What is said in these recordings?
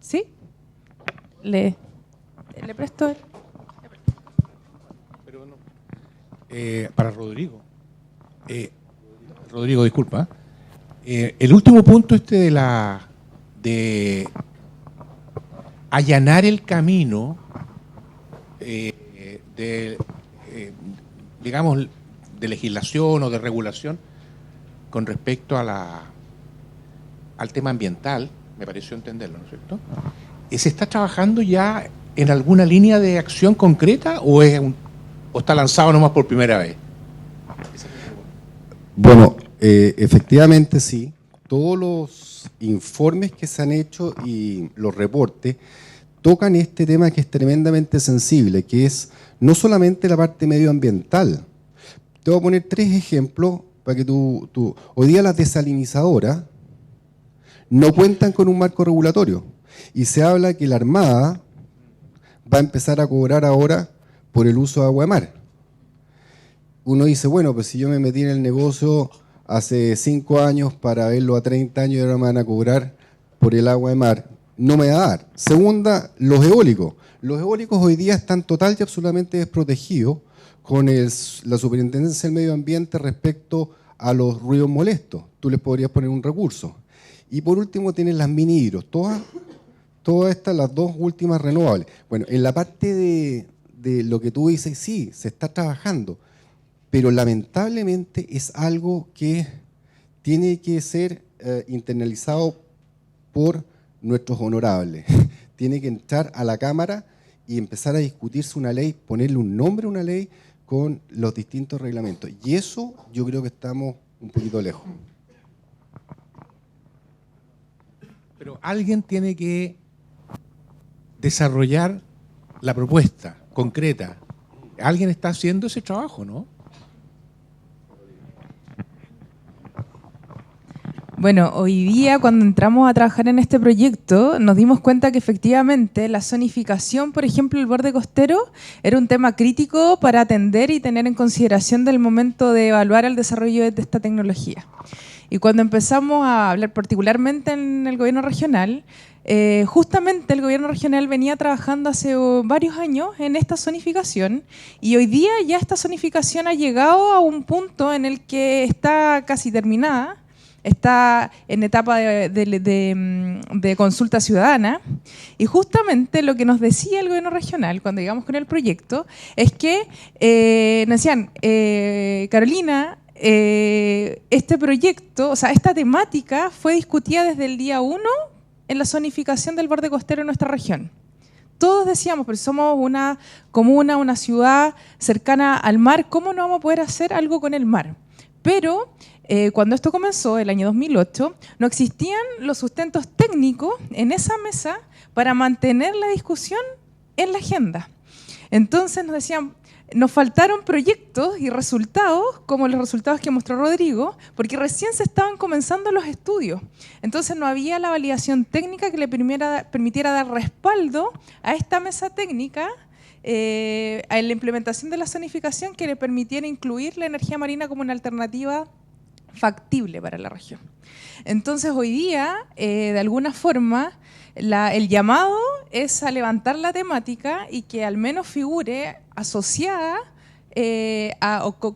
¿Sí? Le presto. Pero no. Para Rodrigo. Rodrigo, disculpa. El último punto de allanar el camino digamos, de legislación o de regulación con respecto a al tema ambiental, me pareció entenderlo, ¿no es cierto? ¿Se está trabajando ya en alguna línea de acción concreta o está lanzado nomás por primera vez? Bueno, efectivamente sí. Todos los informes que se han hecho y los reportes tocan este tema que es tremendamente sensible, que es no solamente la parte medioambiental. Te voy a poner 3 ejemplos para que tú... Hoy día las desalinizadoras no cuentan con un marco regulatorio y se habla que la Armada va a empezar a cobrar ahora por el uso de agua de mar. Uno dice, bueno, pues si yo me metí en el negocio hace 5 años para verlo a 30 años y ahora me van a cobrar por el agua de mar, no me va a dar. Segunda, los eólicos. Los eólicos hoy día están total y absolutamente desprotegidos con la Superintendencia del Medio Ambiente respecto a los ruidos molestos. Tú les podrías poner un recurso. Y por último tienes las mini hidros, todas estas, las 2 últimas renovables. Bueno, en la parte de lo que tú dices, sí, se está trabajando, pero lamentablemente es algo que tiene que ser internalizado por nuestros honorables. Tiene que entrar a la Cámara y empezar a discutirse una ley, ponerle un nombre a una ley con los distintos reglamentos. Y eso yo creo que estamos un poquito lejos. Pero alguien tiene que desarrollar la propuesta concreta. Alguien está haciendo ese trabajo, ¿no? Bueno, hoy día cuando entramos a trabajar en este proyecto nos dimos cuenta que efectivamente la zonificación, por ejemplo, el borde costero, era un tema crítico para atender y tener en consideración del momento de evaluar el desarrollo de esta tecnología. Y cuando empezamos a hablar particularmente en el gobierno regional, justamente el gobierno regional venía trabajando hace varios años en esta zonificación y hoy día ya esta zonificación ha llegado a un punto en el que está casi terminada. Está en etapa de consulta ciudadana y justamente lo que nos decía el gobierno regional cuando llegamos con el proyecto es que nos decían, Carolina, este proyecto, o sea, esta temática fue discutida desde el día 1 en la zonificación del borde costero en nuestra región. Todos decíamos, pero somos una comuna, una ciudad cercana al mar, ¿cómo no vamos a poder hacer algo con el mar? Pero cuando esto comenzó, el año 2008, no existían los sustentos técnicos en esa mesa para mantener la discusión en la agenda. Entonces nos decían, nos faltaron proyectos y resultados, como los resultados que mostró Rodrigo, porque recién se estaban comenzando los estudios. Entonces no había la validación técnica que le permitiera dar respaldo a esta mesa técnica a la implementación de la zonificación que le permitiera incluir la energía marina como una alternativa factible para la región. Entonces hoy día, de alguna forma, el llamado es a levantar la temática y que al menos figure asociada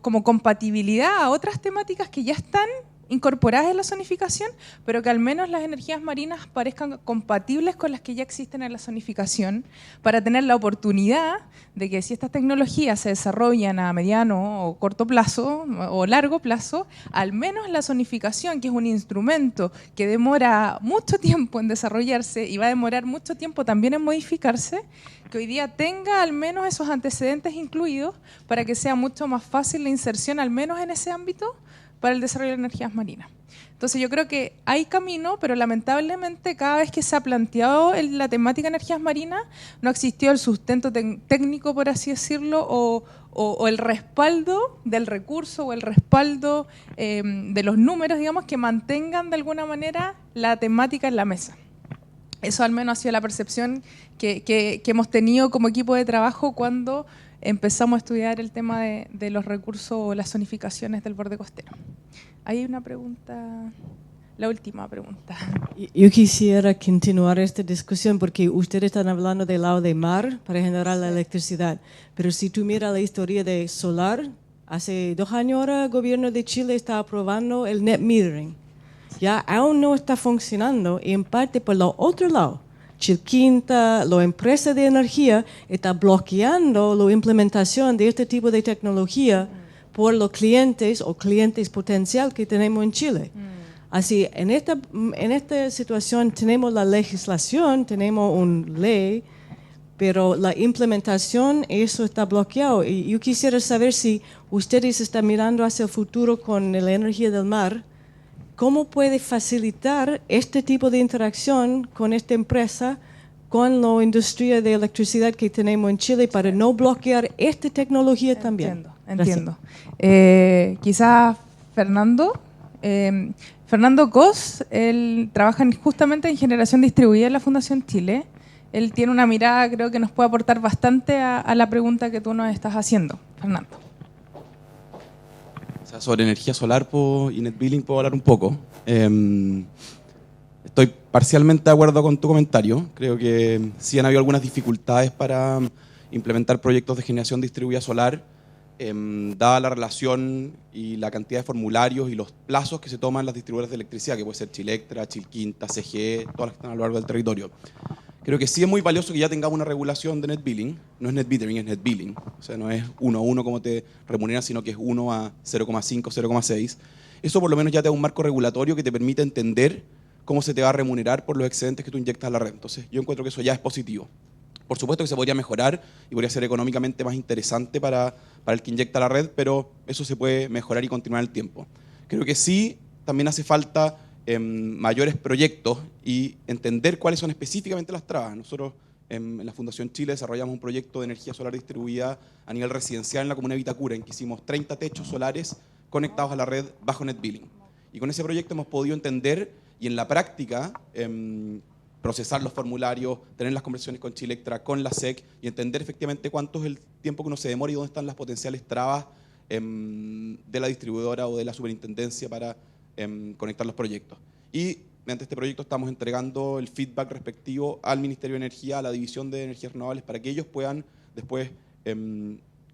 como compatibilidad a otras temáticas que ya están incorporadas en la zonificación, pero que al menos las energías marinas parezcan compatibles con las que ya existen en la zonificación, para tener la oportunidad de que si estas tecnologías se desarrollan a mediano o corto plazo o largo plazo, al menos la zonificación, que es un instrumento que demora mucho tiempo en desarrollarse y va a demorar mucho tiempo también en modificarse, que hoy día tenga al menos esos antecedentes incluidos para que sea mucho más fácil la inserción, al menos en ese ámbito, para el desarrollo de energías marinas. Entonces yo creo que hay camino, pero lamentablemente cada vez que se ha planteado la temática de energías marinas no existió el sustento técnico, por así decirlo, o el respaldo del recurso o el respaldo de los números, digamos, que mantengan de alguna manera la temática en la mesa. Eso al menos ha sido la percepción que hemos tenido como equipo de trabajo cuando empezamos a estudiar el tema de los recursos o las zonificaciones del borde costero. Ahí hay una pregunta. la última pregunta. Yo quisiera continuar esta discusión porque ustedes están hablando del lado de mar para generar la electricidad, pero si tú miras la historia de solar, hace 2 años ahora el gobierno de Chile está aprobando el net metering. Ya aún no está funcionando y en parte por el otro lado, Chilquinta, las empresas de energía están bloqueando la implementación de este tipo de tecnología por los clientes o clientes potenciales que tenemos en Chile. Así, en esta situación tenemos la legislación, tenemos una ley, pero la implementación, eso está bloqueado. Y yo quisiera saber si ustedes están mirando hacia el futuro con la energía del mar, ¿cómo puede facilitar este tipo de interacción con esta empresa, con la industria de electricidad que tenemos en Chile para no bloquear esta tecnología también? Entiendo. Quizás Fernando Cos, él trabaja justamente en generación distribuida en la Fundación Chile. Él tiene una mirada, creo que nos puede aportar bastante a la pregunta que tú nos estás haciendo, Fernando. O sea, sobre energía solar y net billing puedo hablar un poco. Estoy parcialmente de acuerdo con tu comentario. Creo que sí han habido algunas dificultades para implementar proyectos de generación distribuida solar, dada la relación y la cantidad de formularios y los plazos que se toman las distribuidoras de electricidad, que puede ser Chilectra, Chilquinta, CGE, todas las que están a lo largo del territorio. Creo que sí es muy valioso que ya tengamos una regulación de net billing. No es net metering, es net billing. O sea, no es 1 a 1 como te remuneran, sino que es 1 a 0,5, 0,6. Eso por lo menos ya te da un marco regulatorio que te permite entender cómo se te va a remunerar por los excedentes que tú inyectas a la red. Entonces, yo encuentro que eso ya es positivo. Por supuesto que se podría mejorar y podría ser económicamente más interesante para el que inyecta a la red, pero eso se puede mejorar y continuar en el tiempo. Creo que sí, también hace falta mayores proyectos y entender cuáles son específicamente las trabas. Nosotros en la Fundación Chile desarrollamos un proyecto de energía solar distribuida a nivel residencial en la comuna de Vitacura, en que hicimos 30 techos solares conectados a la red bajo net billing. Y con ese proyecto hemos podido entender y en la práctica procesar los formularios, tener las conversaciones con Chilectra, con la SEC y entender efectivamente cuánto es el tiempo que uno se demora y dónde están las potenciales trabas de la distribuidora o de la superintendencia para conectar los proyectos. Y mediante este proyecto estamos entregando el feedback respectivo al Ministerio de Energía, a la División de Energías Renovables, para que ellos puedan después,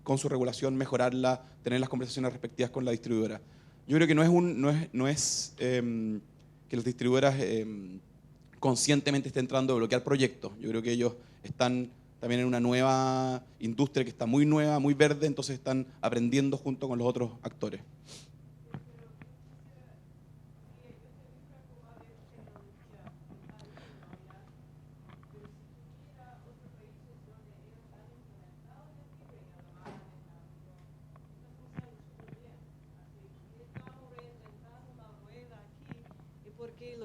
con su regulación, mejorarla, tener las conversaciones respectivas con la distribuidora. Yo creo que no es que las distribuidoras conscientemente estén tratando de bloquear proyectos. Yo creo que ellos están también en una nueva industria que está muy nueva, muy verde, entonces están aprendiendo junto con los otros actores.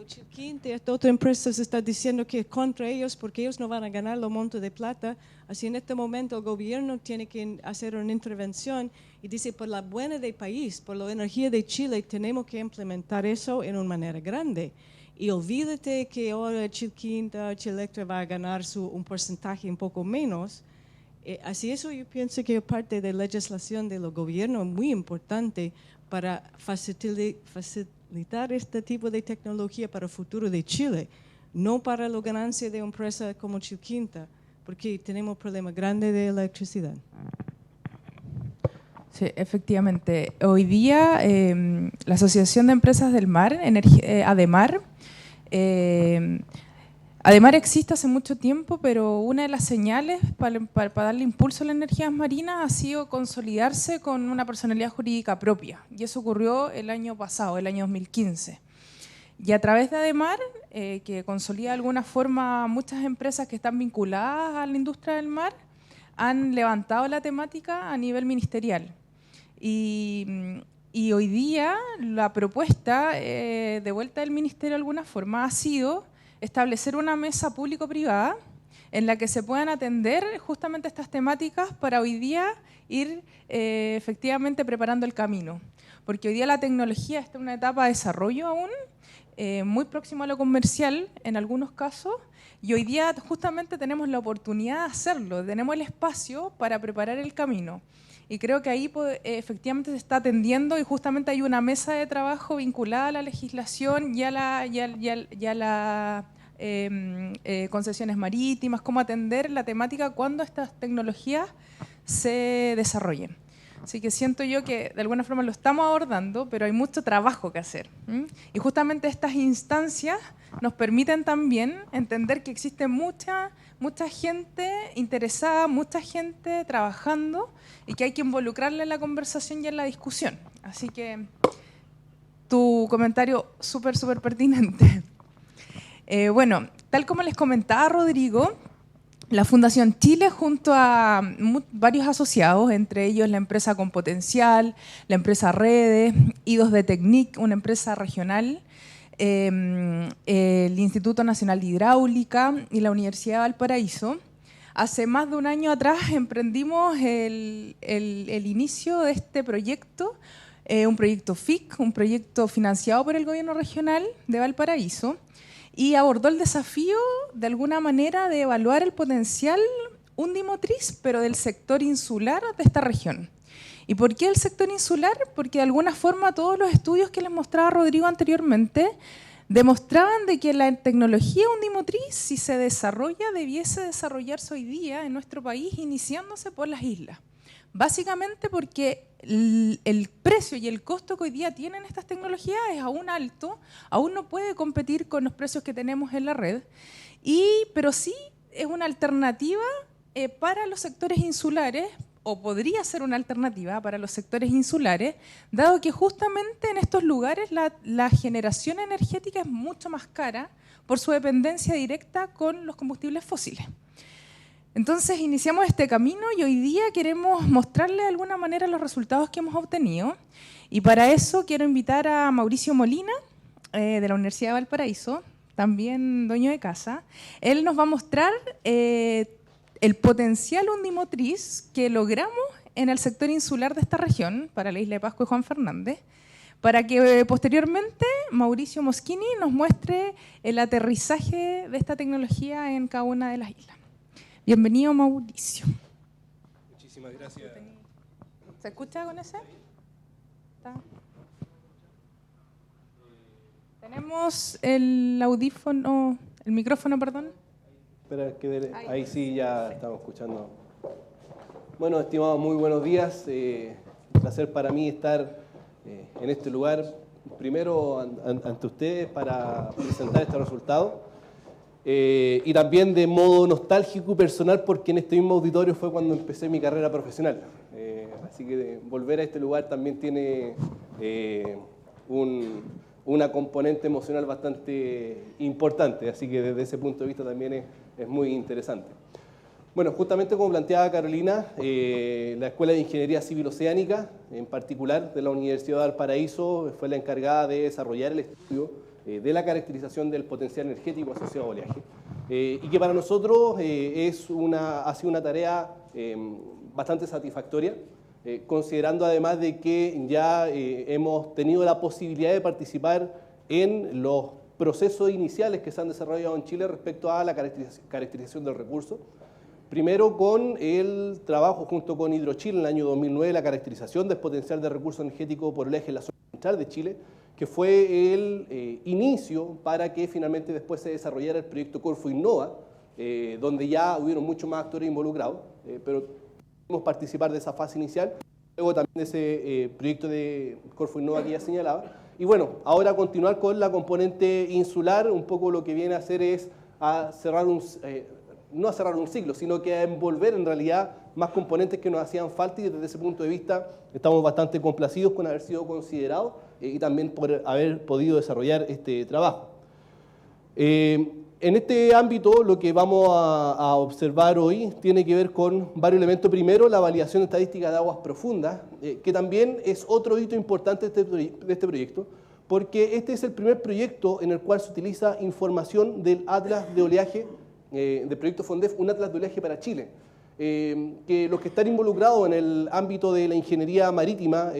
Chilquinta, esta otra empresa se está diciendo que es contra ellos porque ellos no van a ganar los montos de plata. Así en este momento el gobierno tiene que hacer una intervención y dice por la buena del país, por la energía de Chile, tenemos que implementar eso en una manera grande. Y olvídate que ahora Chilquinta, Chilectra va a ganar un porcentaje un poco menos. Así eso yo pienso que es parte de la legislación de los gobiernos muy importante para facilitar este tipo de tecnología para el futuro de Chile, no para la ganancia de una empresa como Chilquinta, porque tenemos problemas grandes de electricidad. Sí, efectivamente. Hoy día la Asociación de Empresas del Mar, ADEMAR, ADEMAR existe hace mucho tiempo, pero una de las señales para darle impulso a las energías marinas ha sido consolidarse con una personalidad jurídica propia. Y eso ocurrió el año pasado, el año 2015. Y a través de ADEMAR, que consolida de alguna forma muchas empresas que están vinculadas a la industria del mar, han levantado la temática a nivel ministerial. Y hoy día la propuesta de vuelta del ministerio de alguna forma ha sido establecer una mesa público-privada en la que se puedan atender justamente estas temáticas para hoy día ir efectivamente preparando el camino. Porque hoy día la tecnología está en una etapa de desarrollo aún, muy próximo a lo comercial en algunos casos, y hoy día justamente tenemos la oportunidad de hacerlo, tenemos el espacio para preparar el camino. Y creo que ahí efectivamente se está atendiendo y justamente hay una mesa de trabajo vinculada a la legislación y a la concesiones marítimas, cómo atender la temática cuando estas tecnologías se desarrollen. Así que siento yo que de alguna forma lo estamos abordando, pero hay mucho trabajo que hacer. Y justamente estas instancias nos permiten también entender que existe mucha gente interesada, mucha gente trabajando y que hay que involucrarla en la conversación y en la discusión. Así que tu comentario súper pertinente. Bueno, tal como les comentaba Rodrigo, la Fundación Chile, junto a varios asociados, entre ellos la empresa Compotencial, la empresa Redes, I2D-Technic, una empresa regional, el Instituto Nacional de Hidráulica y la Universidad de Valparaíso, hace más de un año atrás emprendimos el inicio de este proyecto, un proyecto FIC, un proyecto financiado por el gobierno regional de Valparaíso, y abordó el desafío, de alguna manera, de evaluar el potencial undimotriz, pero del sector insular de esta región. ¿Y por qué el sector insular? Porque de alguna forma todos los estudios que les mostraba Rodrigo anteriormente demostraban de que la tecnología undimotriz, si se desarrolla, debiese desarrollarse hoy día en nuestro país, iniciándose por las islas. Básicamente porque el precio y el costo que hoy día tienen estas tecnologías es aún alto, aún no puede competir con los precios que tenemos en la red, pero sí es una alternativa para los sectores insulares, o podría ser una alternativa para los sectores insulares, dado que justamente en estos lugares la generación energética es mucho más cara por su dependencia directa con los combustibles fósiles. Entonces iniciamos este camino y hoy día queremos mostrarle de alguna manera los resultados que hemos obtenido, y para eso quiero invitar a Mauricio Molina, de la Universidad de Valparaíso, también dueño de casa. Él nos va a mostrar el potencial undimotriz que logramos en el sector insular de esta región, para la isla de Pascua y Juan Fernández, para que posteriormente Mauricio Moschini nos muestre el aterrizaje de esta tecnología en cada una de las islas. Bienvenido, Mauricio. Muchísimas gracias. ¿Se escucha con ese? ¿Está? Tenemos el micrófono, perdón. Espera, ahí sí ya estamos escuchando. Bueno, estimados, muy buenos días. Un placer para mí estar en este lugar, primero ante ustedes para presentar este resultado. Y también de modo nostálgico y personal, porque en este mismo auditorio fue cuando empecé mi carrera profesional. Así que volver a este lugar también tiene una componente emocional bastante importante, así que desde ese punto de vista también es muy interesante. Bueno, justamente como planteaba Carolina, la Escuela de Ingeniería Civil Oceánica, en particular de la Universidad de Valparaíso, fue la encargada de desarrollar el estudio de la caracterización del potencial energético asociado a oleaje, y que para nosotros ha sido una tarea bastante satisfactoria, considerando además de que ya hemos tenido la posibilidad de participar en los procesos iniciales que se han desarrollado en Chile respecto a la caracterización del recurso. Primero con el trabajo junto con Hidrochile en el año 2009, la caracterización del potencial de recurso energético por oleaje en la zona central de Chile, que fue el inicio para que finalmente después se desarrollara el proyecto Corfo Innova, donde ya hubieron muchos más actores involucrados, pero pudimos participar de esa fase inicial, luego también de ese proyecto de Corfo Innova que ya señalaba. Y bueno, ahora continuar con la componente insular, un poco lo que viene a hacer es no a cerrar un ciclo, sino que a envolver en realidad más componentes que nos hacían falta, y desde ese punto de vista estamos bastante complacidos con haber sido considerados y también por haber podido desarrollar este trabajo. En este ámbito lo que vamos a observar hoy tiene que ver con varios elementos. Primero, la validación estadística de aguas profundas, que también es otro hito importante de este proyecto, porque este es el primer proyecto en el cual se utiliza información del Atlas de Oleaje, del proyecto FONDEF, un Atlas de Oleaje para Chile. Que los que están involucrados en el ámbito de la ingeniería marítima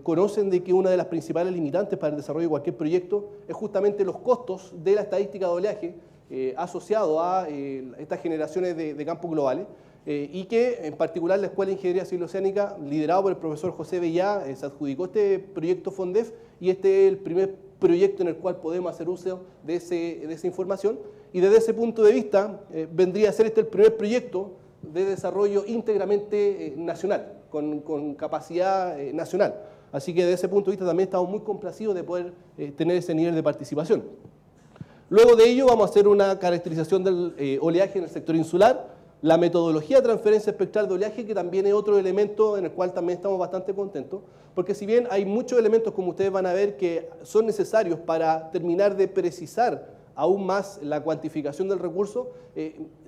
conocen de que una de las principales limitantes para el desarrollo de cualquier proyecto es justamente los costos de la estadística de oleaje asociado a estas generaciones de campos globales. y que en particular la Escuela de Ingeniería Civil Oceánica, liderado por el profesor José Bellá, se adjudicó este proyecto FONDEF, y este es el primer proyecto en el cual podemos hacer uso de esa información, y desde ese punto de vista vendría a ser este el primer proyecto de desarrollo íntegramente nacional, con capacidad nacional. Así que desde ese punto de vista también estamos muy complacidos de poder tener ese nivel de participación. Luego de ello vamos a hacer una caracterización del oleaje en el sector insular, la metodología de transferencia espectral de oleaje, que también es otro elemento en el cual también estamos bastante contentos, porque si bien hay muchos elementos, como ustedes van a ver, que son necesarios para terminar de precisar aún más la cuantificación del recurso,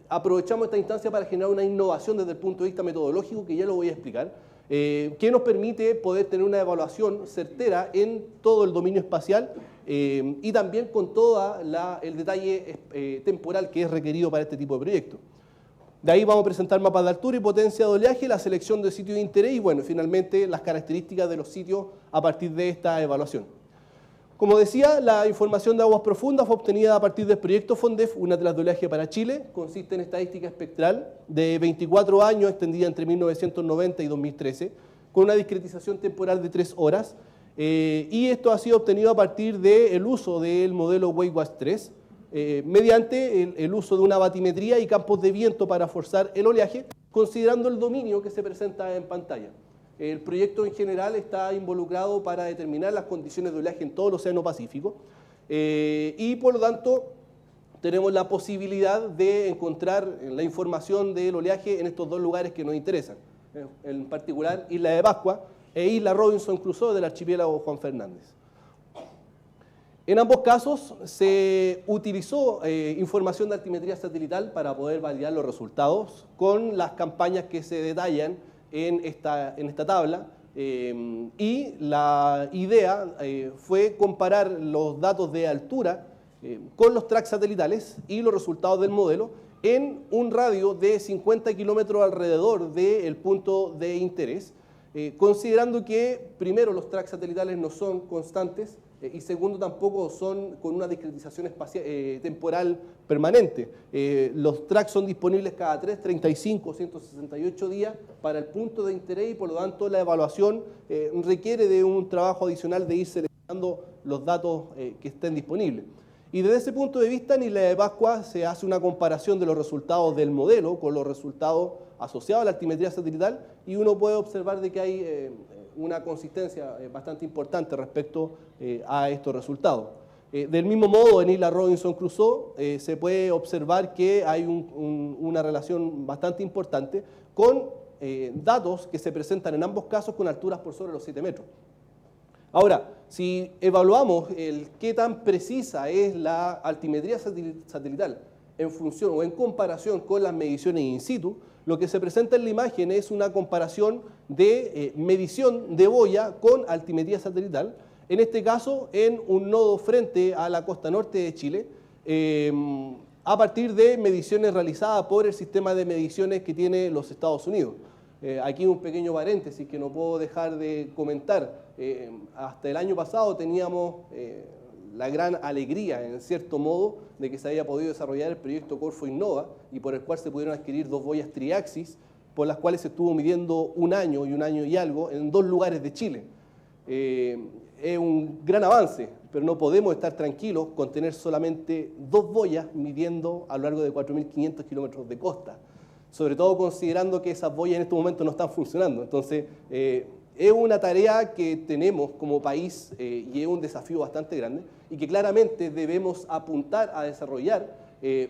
aprovechamos esta instancia para generar una innovación desde el punto de vista metodológico, que ya lo voy a explicar, que nos permite poder tener una evaluación certera en todo el dominio espacial y también con todo el detalle temporal que es requerido para este tipo de proyectos. De ahí vamos a presentar mapas de altura y potencia de oleaje, la selección de sitios de interés y, bueno, finalmente las características de los sitios a partir de esta evaluación. Como decía, la información de aguas profundas fue obtenida a partir del proyecto FONDEF, un atlas de oleaje para Chile. Consiste en estadística espectral de 24 años, extendida entre 1990 y 2013, con una discretización temporal de 3 horas. Y esto ha sido obtenido a partir del uso del modelo WaveWatch 3, mediante el uso de una batimetría y campos de viento para forzar el oleaje, considerando el dominio que se presenta en pantalla. El proyecto en general está involucrado para determinar las condiciones de oleaje en todo el Océano Pacífico y por lo tanto tenemos la posibilidad de encontrar la información del oleaje en estos dos lugares que nos interesan, en particular Isla de Pascua e Isla Robinson Crusoe del archipiélago Juan Fernández. En ambos casos se utilizó información de altimetría satelital para poder validar los resultados con las campañas que se detallan en esta tabla y la idea fue comparar los datos de altura con los tracks satelitales y los resultados del modelo en un radio de 50 kilómetros alrededor del punto de interés, considerando que primero los tracks satelitales no son constantes y segundo tampoco son con una discretización espacial, temporal permanente. Los tracks son disponibles cada 3, 35 o 168 días para el punto de interés y por lo tanto la evaluación requiere de un trabajo adicional de ir seleccionando los datos que estén disponibles. Y desde ese punto de vista en Isla de Pascua se hace una comparación de los resultados del modelo con los resultados asociados a la altimetría satelital y uno puede observar de que hay una consistencia bastante importante respecto a estos resultados. Del mismo modo, en Isla Robinson Crusoe se puede observar que hay una relación bastante importante con datos que se presentan en ambos casos con alturas por sobre los 7 metros. Ahora, si evaluamos qué tan precisa es la altimetría satelital en función o en comparación con las mediciones in situ, lo que se presenta en la imagen es una comparación de medición de boya con altimetría satelital, en este caso en un nodo frente a la costa norte de Chile, a partir de mediciones realizadas por el sistema de mediciones que tiene los Estados Unidos. Aquí un pequeño paréntesis que no puedo dejar de comentar. Hasta el año pasado teníamos la gran alegría, en cierto modo, de que se haya podido desarrollar el proyecto Corfo Innova y por el cual se pudieron adquirir 2 boyas triaxis, por las cuales se estuvo midiendo un año y algo en 2 lugares de Chile. Es un gran avance, pero no podemos estar tranquilos con tener solamente 2 boyas midiendo a lo largo de 4.500 kilómetros de costa, sobre todo considerando que esas boyas en estos momentos no están funcionando. Entonces, es una tarea que tenemos como país y es un desafío bastante grande y que claramente debemos apuntar a desarrollar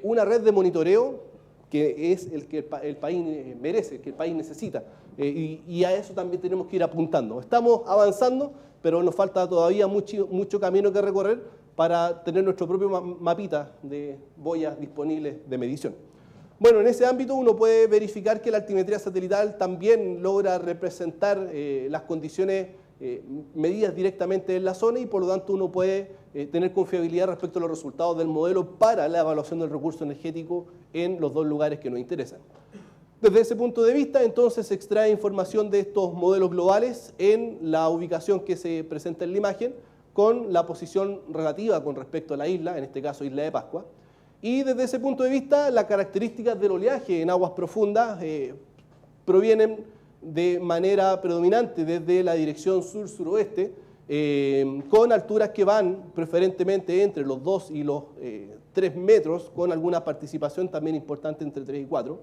una red de monitoreo que es el que el país merece, que el país necesita. Y a eso también tenemos que ir apuntando. Estamos avanzando, pero nos falta todavía mucho camino que recorrer para tener nuestro propio mapita de boyas disponibles de medición. Bueno, en ese ámbito uno puede verificar que la altimetría satelital también logra representar las condiciones medidas directamente en la zona y por lo tanto uno puede tener confiabilidad respecto a los resultados del modelo para la evaluación del recurso energético en los 2 lugares que nos interesan. Desde ese punto de vista, entonces, se extrae información de estos modelos globales en la ubicación que se presenta en la imagen con la posición relativa con respecto a la isla, en este caso Isla de Pascua. Y desde ese punto de vista, las características del oleaje en aguas profundas provienen de manera predominante desde la dirección sur-suroeste, con alturas que van preferentemente entre los 2 y los 3 metros, con alguna participación también importante entre 3 y 4.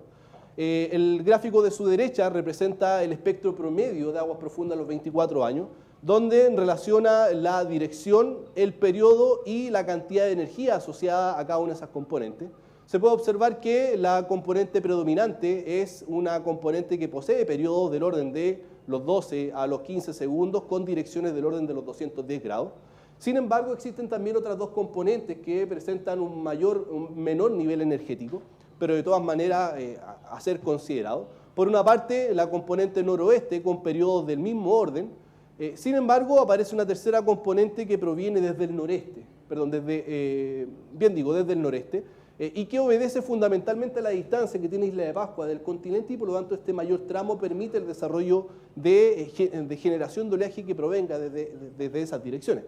El gráfico de su derecha representa el espectro promedio de aguas profundas a los 24 años, donde relaciona la dirección, el periodo y la cantidad de energía asociada a cada una de esas componentes. Se puede observar que la componente predominante es una componente que posee periodos del orden de los 12 a los 15 segundos con direcciones del orden de los 210 grados. Sin embargo, existen también otras dos componentes que presentan un menor nivel energético, pero de todas maneras a ser considerado. Por una parte, la componente noroeste con periodos del mismo orden. Sin embargo, aparece una tercera componente que proviene desde el noreste, desde el noreste, y que obedece fundamentalmente a la distancia que tiene Isla de Pascua del continente, y por lo tanto este mayor tramo permite el desarrollo de generación de oleaje que provenga desde esas direcciones.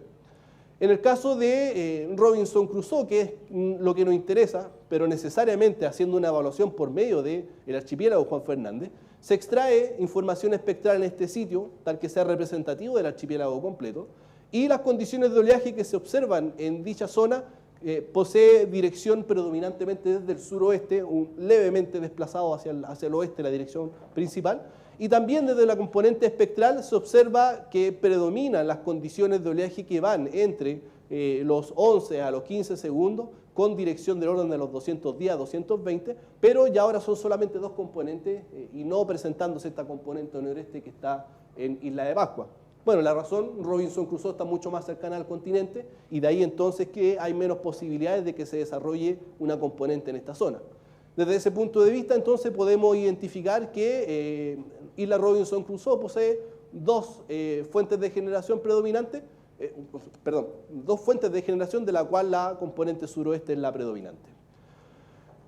En el caso de Robinson Crusoe, que es lo que nos interesa, pero necesariamente haciendo una evaluación por medio del archipiélago Juan Fernández, se extrae información espectral en este sitio, tal que sea representativo del archipiélago completo, y las condiciones de oleaje que se observan en dicha zona posee dirección predominantemente desde el suroeste, levemente desplazado hacia el oeste, la dirección principal, y también desde la componente espectral se observa que predominan las condiciones de oleaje que van entre los 11 a los 15 segundos, con dirección del orden de los 210 a 220, pero ya ahora son solamente dos componentes y no presentándose esta componente noreste que está en Isla de Pascua. Bueno, la razón, Robinson Crusoe está mucho más cercana al continente y de ahí entonces que hay menos posibilidades de que se desarrolle una componente en esta zona. Desde ese punto de vista, entonces, podemos identificar que Isla Robinson Crusoe posee dos fuentes de generación predominantes, dos fuentes de generación de la cual la componente suroeste es la predominante.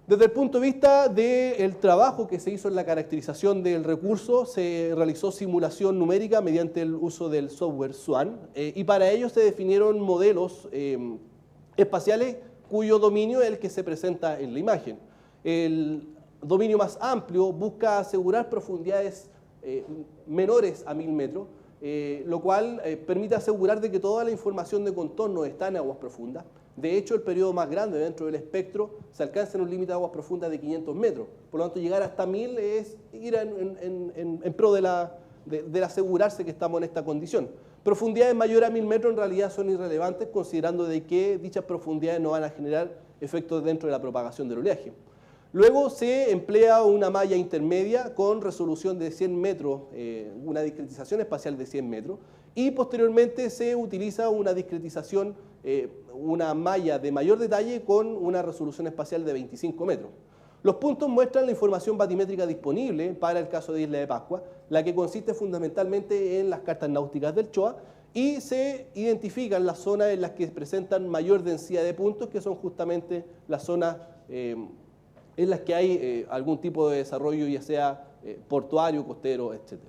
Desde el punto de vista del trabajo que se hizo en la caracterización del recurso, se realizó simulación numérica mediante el uso del software SWAN, y para ello se definieron modelos espaciales cuyo dominio es el que se presenta en la imagen. El dominio más amplio busca asegurar profundidades menores a 1000 metros, lo cual permite asegurar de que toda la información de contorno está en aguas profundas. De hecho, el periodo más grande dentro del espectro se alcanza en un límite de aguas profundas de 500 metros. Por lo tanto, llegar hasta 1000 es ir en pro de asegurarse que estamos en esta condición. Profundidades mayores a 1000 metros en realidad son irrelevantes, considerando de que dichas profundidades no van a generar efectos dentro de la propagación del oleaje. Luego se emplea una malla intermedia con resolución de 100 metros, una discretización espacial de 100 metros, y posteriormente se utiliza una discretización, una malla de mayor detalle con una resolución espacial de 25 metros. Los puntos muestran la información batimétrica disponible para el caso de Isla de Pascua, la que consiste fundamentalmente en las cartas náuticas del CHOA, y se identifican las zonas en las que presentan mayor densidad de puntos, que son justamente las zonas en las que hay algún tipo de desarrollo, ya sea portuario, costero, etc.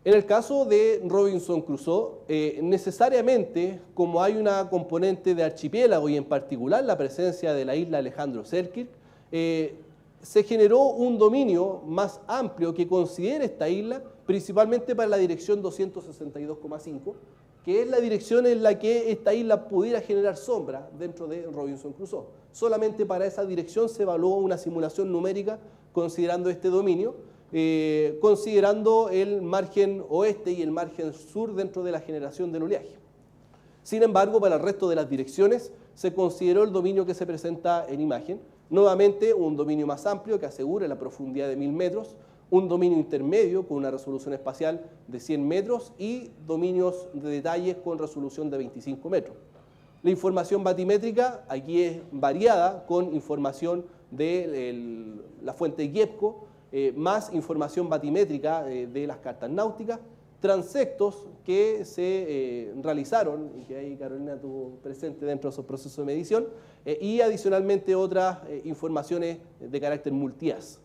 En el caso de Robinson Crusoe, necesariamente, como hay una componente de archipiélago y en particular la presencia de la isla Alejandro Selkirk, se generó un dominio más amplio que considera esta isla, principalmente para la dirección 262,5, que es la dirección en la que esta isla pudiera generar sombra dentro de Robinson Crusoe. Solamente para esa dirección se evaluó una simulación numérica considerando este dominio, considerando el margen oeste y el margen sur dentro de la generación del oleaje. Sin embargo, para el resto de las direcciones se consideró el dominio que se presenta en imagen, nuevamente un dominio más amplio que asegure la profundidad de 1000 metros, un dominio intermedio con una resolución espacial de 100 metros y dominios de detalles con resolución de 25 metros. La información batimétrica aquí es variada con información de la fuente GEPCO, más información batimétrica de las cartas náuticas, transectos que se realizaron, y que ahí Carolina tuvo presente dentro de esos procesos de medición, y adicionalmente otras informaciones de carácter multiaz.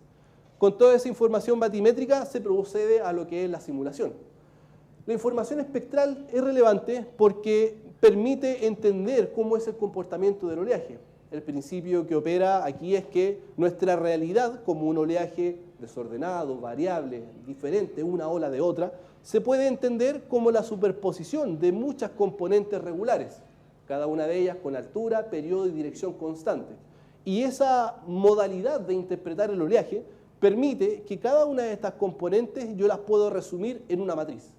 Con toda esa información batimétrica se procede a lo que es la simulación. La información espectral es relevante porque permite entender cómo es el comportamiento del oleaje. el principio que opera aquí es que nuestra realidad, como un oleaje desordenado, variable, diferente una ola de otra, se puede entender como la superposición de muchas componentes regulares, cada una de ellas con altura, periodo y dirección constante. Y esa modalidad de interpretar el oleaje permite que cada una de estas componentes yo las puedo resumir en una matriz.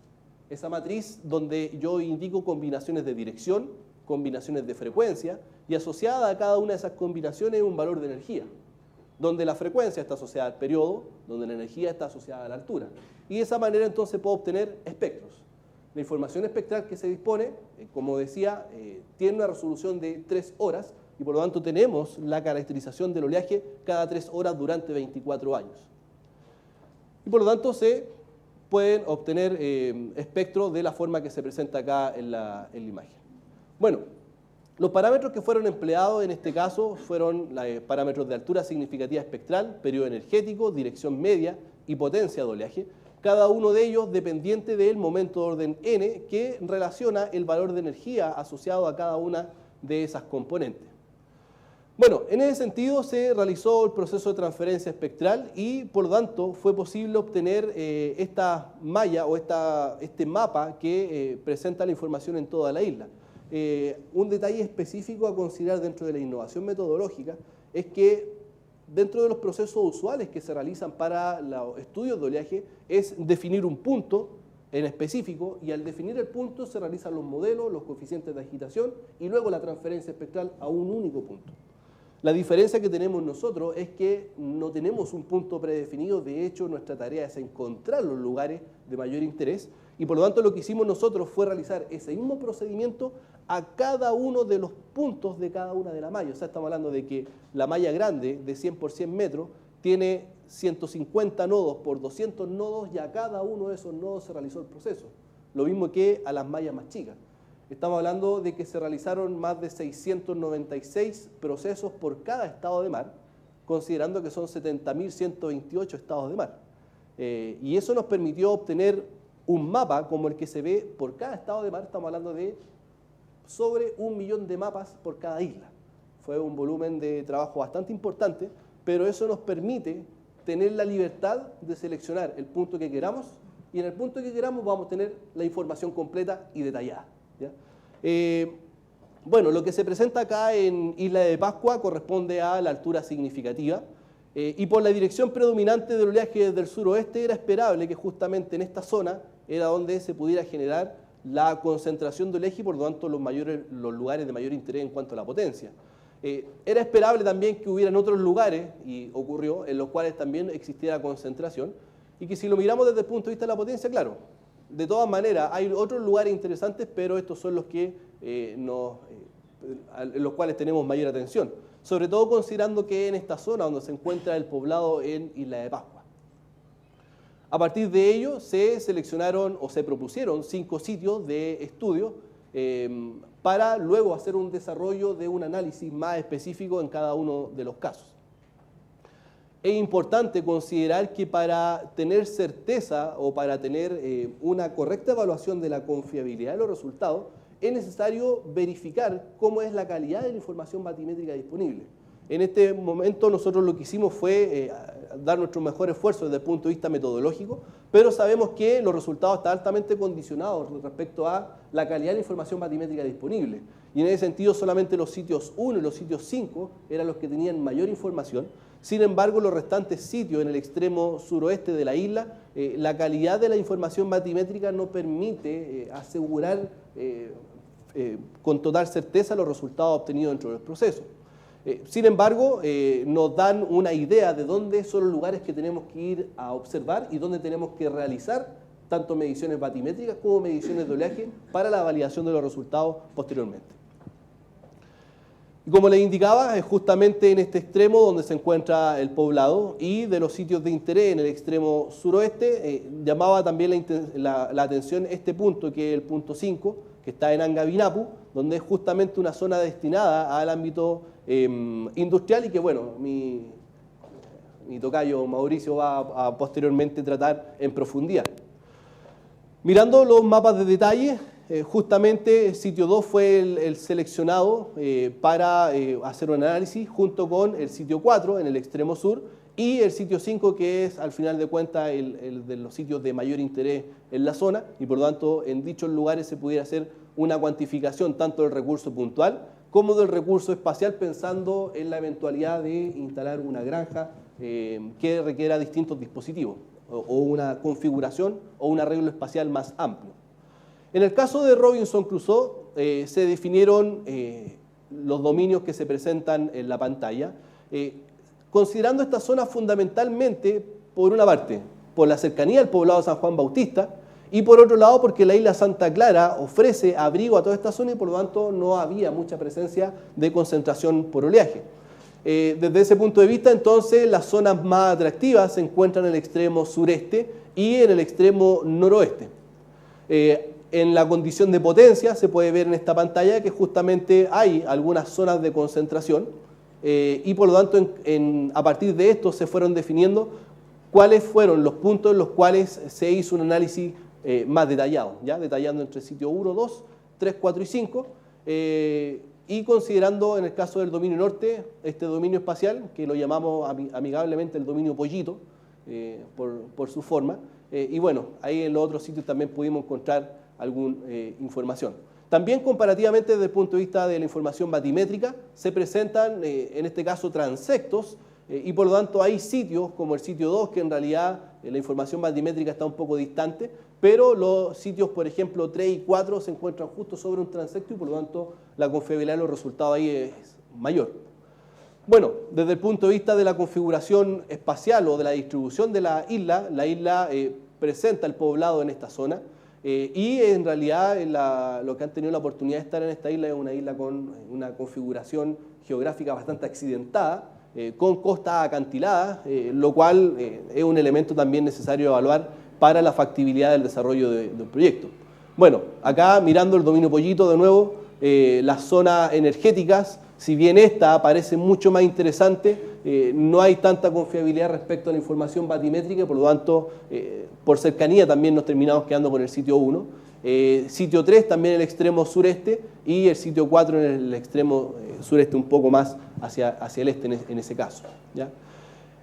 Esa matriz donde yo indico combinaciones de dirección, combinaciones de frecuencia, y asociada a cada una de esas combinaciones un valor de energía, donde la frecuencia está asociada al periodo, donde la energía está asociada a la altura. Y de esa manera entonces puedo obtener espectros. La información espectral que se dispone, como decía, tiene una resolución de 3 horas, y por lo tanto tenemos la caracterización del oleaje cada 3 horas durante 24 años. Y por lo tanto se pueden obtener espectros de la forma que se presenta acá en la imagen. Bueno, los parámetros que fueron empleados en este caso fueron parámetros de altura significativa espectral, periodo energético, dirección media y potencia de oleaje, cada uno de ellos dependiente del momento de orden n que relaciona el valor de energía asociado a cada una de esas componentes. Bueno, en ese sentido se realizó el proceso de transferencia espectral y por lo tanto fue posible obtener esta malla o este mapa que presenta la información en toda la isla. Un detalle específico a considerar dentro de la innovación metodológica es que dentro de los procesos usuales que se realizan para los estudios de oleaje es definir un punto en específico y al definir el punto se realizan los modelos, los coeficientes de agitación y luego la transferencia espectral a un único punto. La diferencia que tenemos nosotros es que no tenemos un punto predefinido, de hecho nuestra tarea es encontrar los lugares de mayor interés y por lo tanto lo que hicimos nosotros fue realizar ese mismo procedimiento a cada uno de los puntos de cada una de las mallas. O sea, estamos hablando de que la malla grande de 100 por 100 metros tiene 150 nodos por 200 nodos y a cada uno de esos nodos se realizó el proceso. Lo mismo que a las mallas más chicas. Estamos hablando de que se realizaron más de 696 procesos por cada estado de mar, considerando que son 70.128 estados de mar. Y eso nos permitió obtener un mapa como el que se ve por cada estado de mar. Estamos hablando de sobre 1 millón de mapas por cada isla. Fue un volumen de trabajo bastante importante, pero eso nos permite tener la libertad de seleccionar el punto que queramos y en el punto que queramos vamos a tener la información completa y detallada. ¿Ya? Bueno, lo que se presenta acá en Isla de Pascua corresponde a la altura significativa y por la dirección predominante del oleaje desde el suroeste era esperable que justamente en esta zona era donde se pudiera generar la concentración de oleaje y por lo tanto los lugares de mayor interés en cuanto a la potencia. Era esperable también que hubieran otros lugares, y ocurrió, en los cuales también existiera concentración y que si lo miramos desde el punto de vista de la potencia, claro, de todas maneras, hay otros lugares interesantes, pero estos son los que en los cuales tenemos mayor atención. Sobre todo considerando que en esta zona donde se encuentra el poblado en Isla de Pascua. A partir de ello se seleccionaron o se propusieron 5 sitios de estudio para luego hacer un desarrollo de un análisis más específico en cada uno de los casos. Es importante considerar que para tener certeza o para tener una correcta evaluación de la confiabilidad de los resultados, es necesario verificar cómo es la calidad de la información batimétrica disponible. En este momento nosotros lo que hicimos fue dar nuestro mejor esfuerzo desde el punto de vista metodológico, pero sabemos que los resultados están altamente condicionados respecto a la calidad de la información batimétrica disponible. Y en ese sentido solamente los sitios 1 y los sitios 5 eran los que tenían mayor información. Sin embargo, los restantes sitios en el extremo suroeste de la isla, la calidad de la información batimétrica no permite asegurar con total certeza los resultados obtenidos dentro del proceso. Sin embargo, nos dan una idea de dónde son los lugares que tenemos que ir a observar y dónde tenemos que realizar tanto mediciones batimétricas como mediciones de oleaje para la validación de los resultados posteriormente. Y como les indicaba, es justamente en este extremo donde se encuentra el poblado y de los sitios de interés en el extremo suroeste, llamaba también la atención este punto, que es el punto 5, que está en Angabinapu, donde es justamente una zona destinada al ámbito industrial y que, bueno, mi tocayo Mauricio va a posteriormente tratar en profundidad. Mirando los mapas de detalle, justamente el sitio 2 fue el seleccionado para hacer un análisis junto con el sitio 4 en el extremo sur y el sitio 5, que es al final de cuentas el de los sitios de mayor interés en la zona, y por lo tanto en dichos lugares se pudiera hacer una cuantificación tanto del recurso puntual como del recurso espacial, pensando en la eventualidad de instalar una granja que requiera distintos dispositivos o una configuración o un arreglo espacial más amplio. En el caso de Robinson Crusoe se definieron los dominios que se presentan en la pantalla, considerando esta zona fundamentalmente, por una parte, por la cercanía al poblado de San Juan Bautista, y por otro lado porque la isla Santa Clara ofrece abrigo a toda esta zona y por lo tanto no había mucha presencia de concentración por oleaje. Desde ese punto de vista, entonces, las zonas más atractivas se encuentran en el extremo sureste y en el extremo noroeste. En la condición de potencia se puede ver en esta pantalla que justamente hay algunas zonas de concentración y por lo tanto a partir de esto se fueron definiendo cuáles fueron los puntos en los cuales se hizo un análisis más detallado, ¿ya? Detallando entre sitio 1, 2, 3, 4 y 5 y considerando en el caso del dominio norte este dominio espacial que lo llamamos amigablemente el dominio pollito por su forma y bueno, ahí en los otros sitios también pudimos encontrar alguna información. También comparativamente desde el punto de vista de la información batimétrica se presentan en este caso transectos y por lo tanto hay sitios como el sitio 2 que en realidad la información batimétrica está un poco distante, pero los sitios por ejemplo 3 y 4 se encuentran justo sobre un transecto y por lo tanto la confiabilidad de los resultados ahí es mayor. Bueno, desde el punto de vista de la configuración espacial o de la distribución de la isla presenta el poblado en esta zona y en realidad lo que han tenido la oportunidad de estar en esta isla es una isla con una configuración geográfica bastante accidentada, con costas acantiladas, lo cual es un elemento también necesario evaluar para la factibilidad del desarrollo del proyecto. Bueno, acá mirando el dominio pollito de nuevo, las zonas energéticas, si bien esta parece mucho más interesante, no hay tanta confiabilidad respecto a la información batimétrica y por lo tanto, por cercanía también nos terminamos quedando con el sitio 1. Sitio 3 también en el extremo sureste y el sitio 4 en el extremo sureste un poco más hacia el este en ese caso, ¿ya?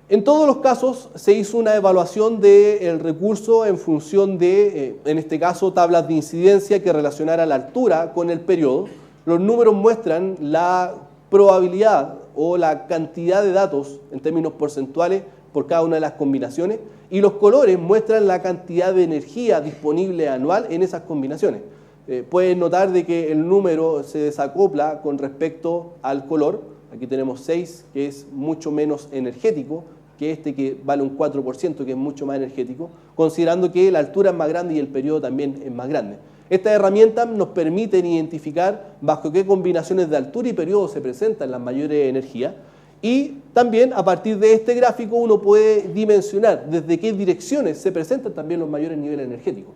En todos los casos se hizo una evaluación del recurso en función de, en este caso, tablas de incidencia que relacionara la altura con el periodo. Los números muestran la probabilidad o la cantidad de datos en términos porcentuales por cada una de las combinaciones y los colores muestran la cantidad de energía disponible anual en esas combinaciones. Pueden notar de que el número se desacopla con respecto al color. Aquí tenemos 6, que es mucho menos energético que este que vale un 4%, que es mucho más energético, considerando que la altura es más grande y el periodo también es más grande. Estas herramientas nos permiten identificar bajo qué combinaciones de altura y periodo se presentan las mayores energías y también a partir de este gráfico uno puede dimensionar desde qué direcciones se presentan también los mayores niveles energéticos.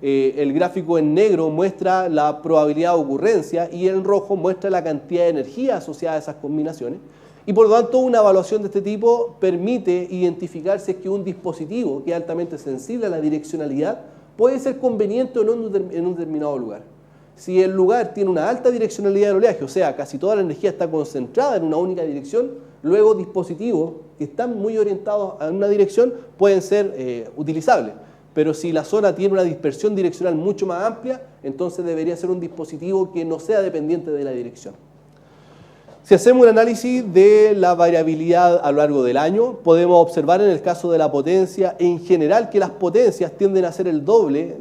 El gráfico en negro muestra la probabilidad de ocurrencia y en rojo muestra la cantidad de energía asociada a esas combinaciones. Y por lo tanto, una evaluación de este tipo permite identificar si es que un dispositivo que es altamente sensible a la direccionalidad puede ser conveniente o no en un determinado lugar. Si el lugar tiene una alta direccionalidad del oleaje, o sea, casi toda la energía está concentrada en una única dirección, luego dispositivos que están muy orientados a una dirección pueden ser utilizables. Pero si la zona tiene una dispersión direccional mucho más amplia, entonces debería ser un dispositivo que no sea dependiente de la dirección. Si hacemos un análisis de la variabilidad a lo largo del año, podemos observar en el caso de la potencia, en general, que las potencias tienden a ser el doble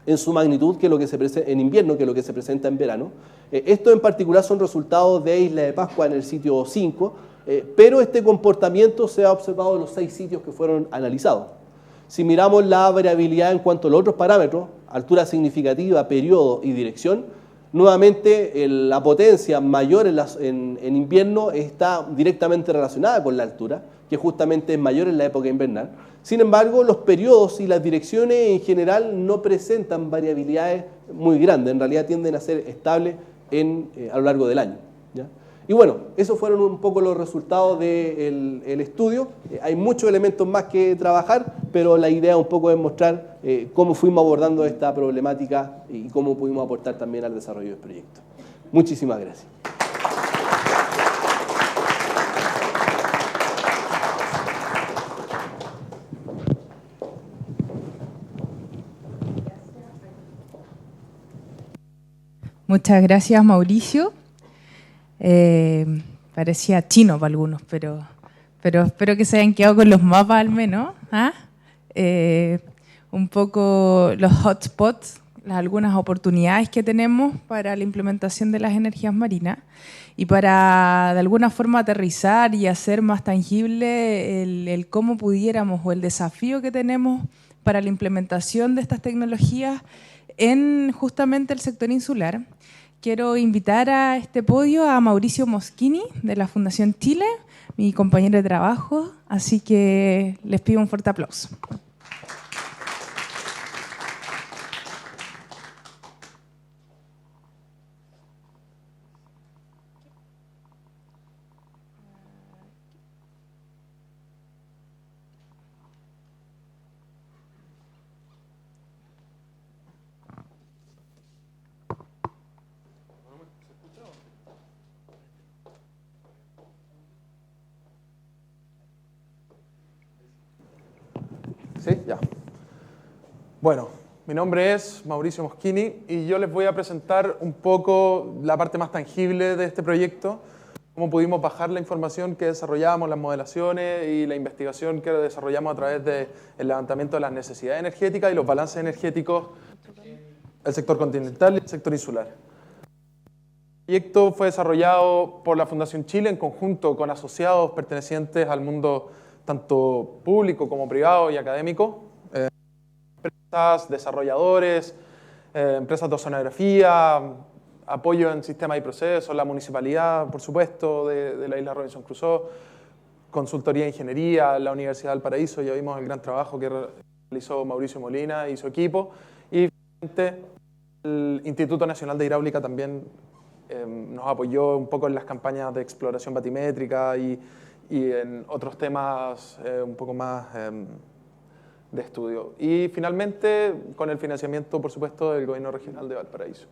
en su magnitud que lo que se presenta en invierno que lo que se presenta en verano. Esto en particular son resultados de Isla de Pascua en el sitio 5, pero este comportamiento se ha observado en los 6 sitios que fueron analizados. Si miramos la variabilidad en cuanto a los otros parámetros, altura significativa, periodo y dirección, nuevamente la potencia mayor en invierno está directamente relacionada con la altura, que justamente es mayor en la época invernal. Sin embargo, los periodos y las direcciones en general no presentan variabilidades muy grandes, en realidad tienden a ser estables a lo largo del año, ¿ya? Y bueno, esos fueron un poco los resultados del estudio. Hay muchos elementos más que trabajar, pero la idea un poco es mostrar cómo fuimos abordando esta problemática y cómo pudimos aportar también al desarrollo del proyecto. Muchísimas gracias. Muchas gracias, Mauricio. Parecía chino para algunos, pero espero que se hayan quedado con los mapas al menos. ¿Ah? Un poco los hotspots, algunas oportunidades que tenemos para la implementación de las energías marinas y para de alguna forma aterrizar y hacer más tangible el cómo pudiéramos o el desafío que tenemos para la implementación de estas tecnologías en justamente el sector insular. Quiero invitar a este podio a Mauricio Moschini, de la Fundación Chile, mi compañero de trabajo, así que les pido un fuerte aplauso. ¿Sí? Ya. Bueno, mi nombre es Mauricio Moschini y yo les voy a presentar un poco la parte más tangible de este proyecto, cómo pudimos bajar la información que desarrollamos, las modelaciones y la investigación que desarrollamos a través del levantamiento de las necesidades energéticas y los balances energéticos del sector continental y el sector insular. El proyecto fue desarrollado por la Fundación Chile en conjunto con asociados pertenecientes al mundo tanto público como privado y académico, empresas, desarrolladores, empresas de oceanografía, apoyo en sistemas y procesos, la municipalidad, por supuesto, de la isla Robinson Crusoe, consultoría de ingeniería, la Universidad del Paraíso, ya vimos el gran trabajo que realizó Mauricio Molina y su equipo, y finalmente el Instituto Nacional de Hidráulica también nos apoyó un poco en las campañas de exploración batimétrica y en otros temas un poco más de estudio. Y finalmente, con el financiamiento, por supuesto, del Gobierno Regional de Valparaíso.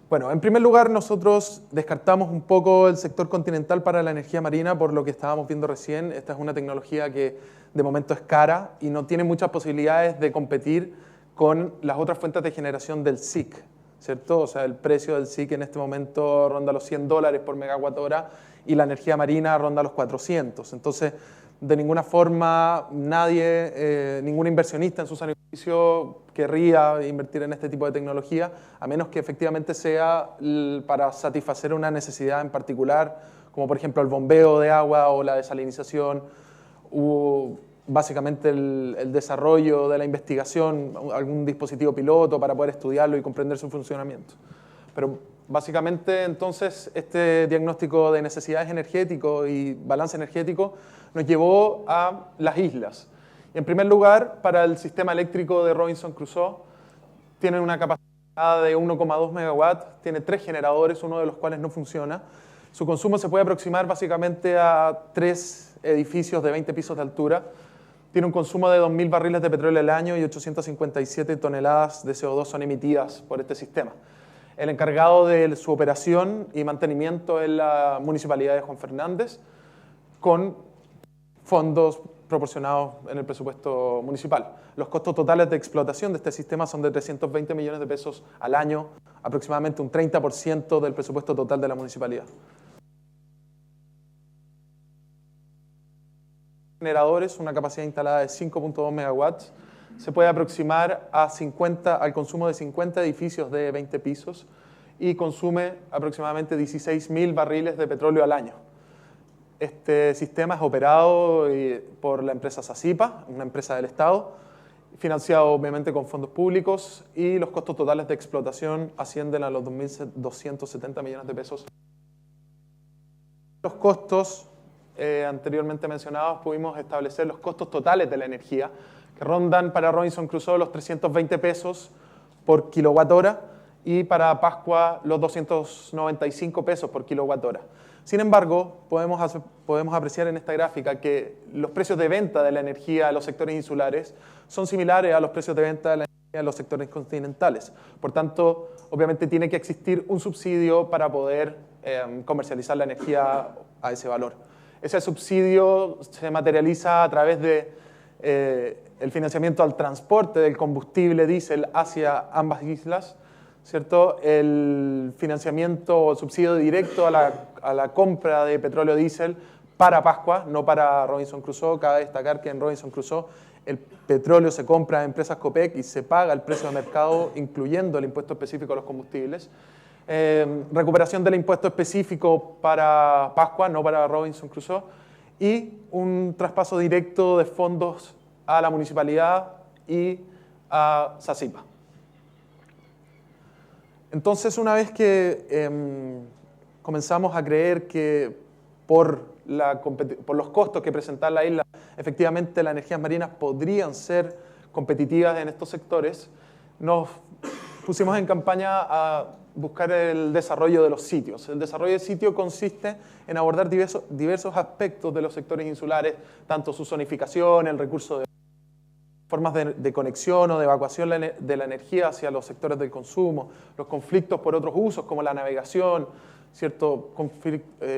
Bueno, en primer lugar, nosotros descartamos un poco el sector continental para la energía marina por lo que estábamos viendo recién. Esta es una tecnología que de momento es cara y no tiene muchas posibilidades de competir con las otras fuentes de generación del SIC, ¿cierto? O sea, el precio del SIC en este momento ronda los $100 por megawatt hora y la energía marina ronda los 400. Entonces, de ninguna forma nadie, ningún inversionista en su sano juicio querría invertir en este tipo de tecnología, a menos que efectivamente sea para satisfacer una necesidad en particular, como por ejemplo el bombeo de agua o la desalinización, o básicamente el desarrollo de la investigación, algún dispositivo piloto para poder estudiarlo y comprender su funcionamiento. Pero básicamente, entonces, este diagnóstico de necesidades energéticos y balance energético nos llevó a las islas. Y en primer lugar, para el sistema eléctrico de Robinson Crusoe, tiene una capacidad de 1,2 megawatts, tiene 3 generadores, uno de los cuales no funciona. Su consumo se puede aproximar básicamente a 3 edificios de 20 pisos de altura. Tiene un consumo de 2.000 barriles de petróleo al año y 857 toneladas de CO2 son emitidas por este sistema. El encargado de su operación y mantenimiento es la Municipalidad de Juan Fernández, con fondos proporcionados en el presupuesto municipal. Los costos totales de explotación de este sistema son de 320 millones de pesos al año, aproximadamente un 30% del presupuesto total de la municipalidad. Generadores, una capacidad instalada de 5.2 megawatts, se puede aproximar a al consumo de 50 edificios de 20 pisos y consume aproximadamente 16.000 barriles de petróleo al año. Este sistema es operado por la empresa SACIPA, una empresa del Estado, financiado obviamente con fondos públicos, y los costos totales de explotación ascienden a los 2.270 millones de pesos. Los costos anteriormente mencionados, pudimos establecer los costos totales de la energía, que rondan para Robinson Crusoe los 320 pesos por kilowatt hora, y para Pascua los 295 pesos por kilowatt hora. Sin embargo, podemos apreciar en esta gráfica que los precios de venta de la energía a los sectores insulares son similares a los precios de venta de la energía a los sectores continentales. Por tanto, obviamente tiene que existir un subsidio para poder comercializar la energía a ese valor. Ese subsidio se materializa a través de el financiamiento al transporte del combustible diésel hacia ambas islas, ¿cierto? El financiamiento o subsidio directo a la compra de petróleo diésel para Pascua, no para Robinson Crusoe. Cabe destacar que en Robinson Crusoe el petróleo se compra en empresas COPEC y se paga el precio de mercado, incluyendo el impuesto específico a los combustibles. Recuperación del impuesto específico para Pascua, no para Robinson Crusoe, y un traspaso directo de fondos a la municipalidad y a SACIPA. Entonces, una vez que comenzamos a creer que por los costos que presentaba la isla, efectivamente las energías marinas podrían ser competitivas en estos sectores, nos pusimos en campaña a buscar el desarrollo de los sitios. El desarrollo de sitio consiste en abordar diversos aspectos de los sectores insulares, tanto su zonificación, el recurso de formas de conexión o de evacuación de la energía hacia los sectores del consumo, los conflictos por otros usos como la navegación, cierto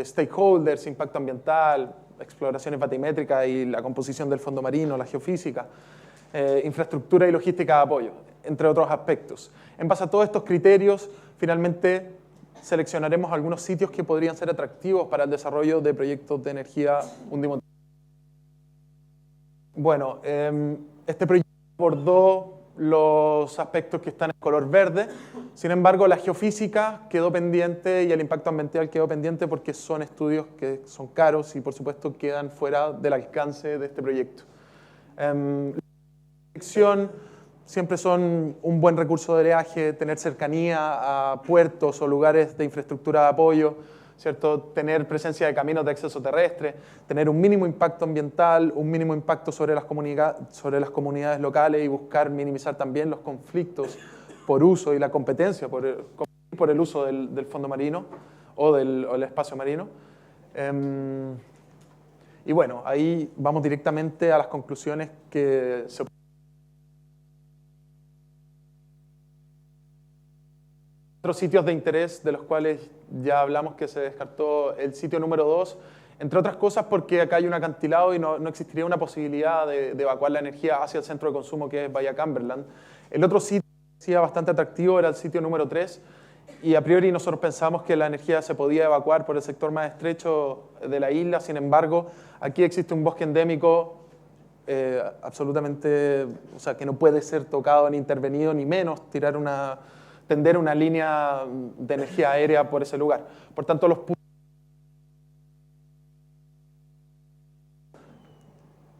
stakeholders, impacto ambiental, exploraciones batimétricas y la composición del fondo marino, la geofísica, infraestructura y logística de apoyo, entre otros aspectos. En base a todos estos criterios, finalmente seleccionaremos algunos sitios que podrían ser atractivos para el desarrollo de proyectos de energía undimontana. Bueno, este proyecto abordó los aspectos que están en color verde. Sin embargo, la geofísica quedó pendiente y el impacto ambiental quedó pendiente porque son estudios que son caros y, por supuesto, quedan fuera del alcance de este proyecto. La selección siempre son un buen recurso de oleaje, tener cercanía a puertos o lugares de infraestructura de apoyo, ¿cierto? Tener presencia de caminos de acceso terrestre, tener un mínimo impacto ambiental, un mínimo impacto sobre las comunidades locales y buscar minimizar también los conflictos por uso y la competencia por el uso del fondo marino o del espacio marino. Y bueno, ahí vamos directamente a las conclusiones que se otros sitios de interés de los cuales ya hablamos que se descartó el sitio número 2, entre otras cosas porque acá hay un acantilado y no existiría una posibilidad de evacuar la energía hacia el centro de consumo que es Bahía Cumberland. El otro sitio que parecía bastante atractivo era el sitio número 3 y a priori nosotros pensamos que la energía se podía evacuar por el sector más estrecho de la isla. Sin embargo, aquí existe un bosque endémico absolutamente, o sea, que no puede ser tocado ni intervenido, ni menos tender una línea de energía aérea por ese lugar. Por tanto, los puntos.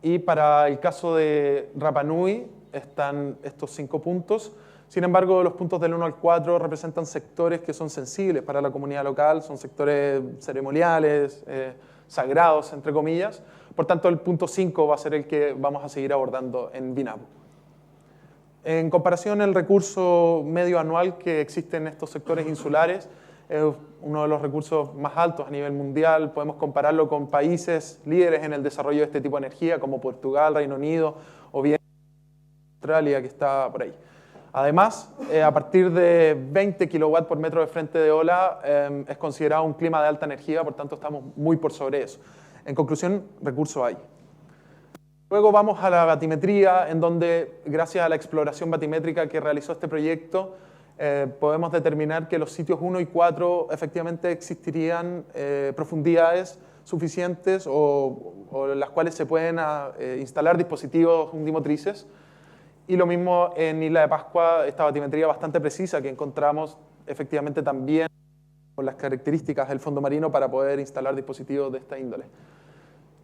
Y para el caso de Rapa Nui están estos 5 puntos. Sin embargo, los puntos del 1 al 4 representan sectores que son sensibles para la comunidad local, son sectores ceremoniales, sagrados, entre comillas. Por tanto, el punto 5 va a ser el que vamos a seguir abordando en Vinapu. En comparación, el recurso medio anual que existe en estos sectores insulares es uno de los recursos más altos a nivel mundial. Podemos compararlo con países líderes en el desarrollo de este tipo de energía, como Portugal, Reino Unido o bien Australia, que está por ahí. Además, a partir de 20 kilowatts por metro de frente de ola es considerado un clima de alta energía, por tanto estamos muy por sobre eso. En conclusión, recurso hay. Luego vamos a la batimetría, en donde, gracias a la exploración batimétrica que realizó este proyecto, podemos determinar que los sitios 1 y 4 efectivamente existirían profundidades suficientes o las cuales se pueden instalar dispositivos undimotrices. Y lo mismo en Isla de Pascua, esta batimetría bastante precisa que encontramos efectivamente también con las características del fondo marino para poder instalar dispositivos de esta índole.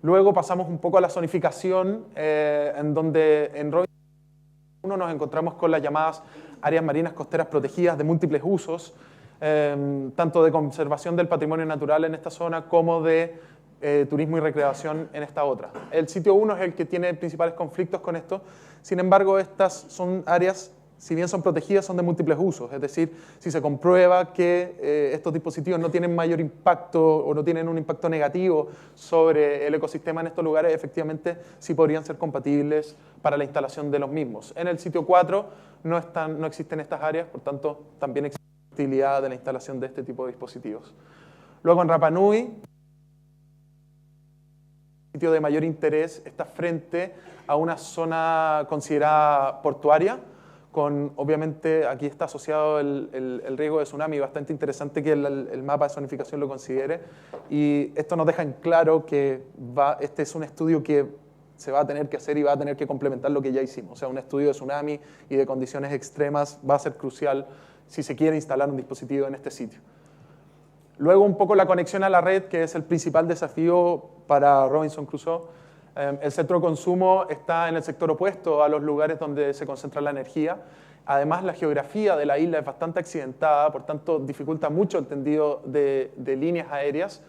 Luego pasamos un poco a la zonificación, en donde en Robinson 1 nos encontramos con las llamadas áreas marinas costeras protegidas de múltiples usos, tanto de conservación del patrimonio natural en esta zona como de turismo y recreación en esta otra. El sitio 1 es el que tiene principales conflictos con esto, sin embargo estas son áreas si bien son protegidas, son de múltiples usos. Es decir, si se comprueba que estos dispositivos no tienen mayor impacto o no tienen un impacto negativo sobre el ecosistema en estos lugares, efectivamente sí podrían ser compatibles para la instalación de los mismos. En el sitio 4 no existen estas áreas, por tanto, también existe utilidad de la instalación de este tipo de dispositivos. Luego en Rapa Nui, el sitio de mayor interés está frente a una zona considerada portuaria, obviamente aquí está asociado el riesgo de tsunami, bastante interesante que el mapa de zonificación lo considere, y esto nos deja en claro que este es un estudio que se va a tener que hacer y va a tener que complementar lo que ya hicimos. O sea, un estudio de tsunami y de condiciones extremas va a ser crucial si se quiere instalar un dispositivo en este sitio. Luego un poco la conexión a la red, que es el principal desafío para Robinson Crusoe. El centro de consumo está en el sector opuesto a los lugares donde se concentra la energía. Además, la geografía de la isla es bastante accidentada, por tanto, dificulta mucho el tendido de líneas aéreas,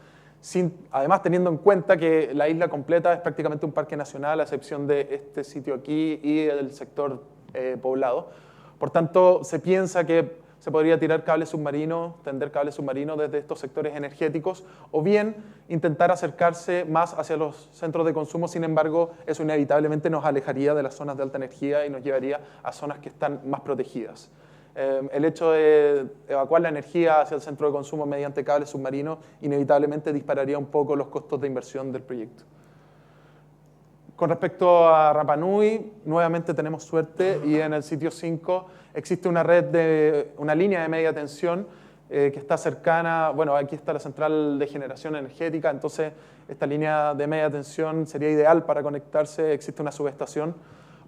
además teniendo en cuenta que la isla completa es prácticamente un parque nacional, a excepción de este sitio aquí y del sector poblado. Por tanto, se piensa que se podría tirar cables submarinos, tender cables submarinos desde estos sectores energéticos, o bien intentar acercarse más hacia los centros de consumo. Sin embargo, eso inevitablemente nos alejaría de las zonas de alta energía y nos llevaría a zonas que están más protegidas. El hecho de evacuar la energía hacia el centro de consumo mediante cables submarinos inevitablemente dispararía un poco los costos de inversión del proyecto. Con respecto a Rapa Nui, nuevamente tenemos suerte y en el sitio 5 existe una línea de media tensión que está cercana, bueno, aquí está la central de generación energética, entonces esta línea de media tensión sería ideal para conectarse, existe una subestación,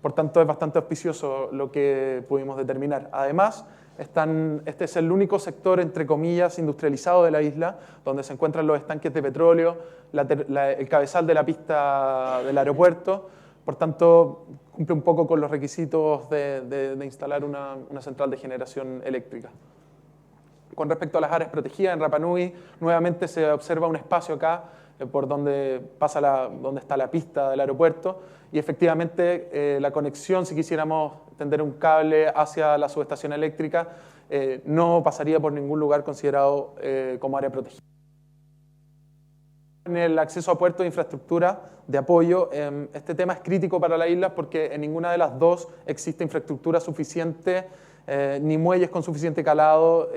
por tanto es bastante auspicioso lo que pudimos determinar. Además, este es el único sector, entre comillas, industrializado de la isla, donde se encuentran los estanques de petróleo, el cabezal de la pista del aeropuerto, por tanto, cumple un poco con los requisitos de instalar una central de generación eléctrica. Con respecto a las áreas protegidas, en Rapa Nui, nuevamente se observa un espacio acá, por donde está la pista del aeropuerto, y efectivamente la conexión, si quisiéramos tender un cable hacia la subestación eléctrica, no pasaría por ningún lugar considerado como área protegida. En el acceso a puertos de infraestructura de apoyo, este tema es crítico para la isla porque en ninguna de las dos existe infraestructura suficiente, ni muelles con suficiente calado,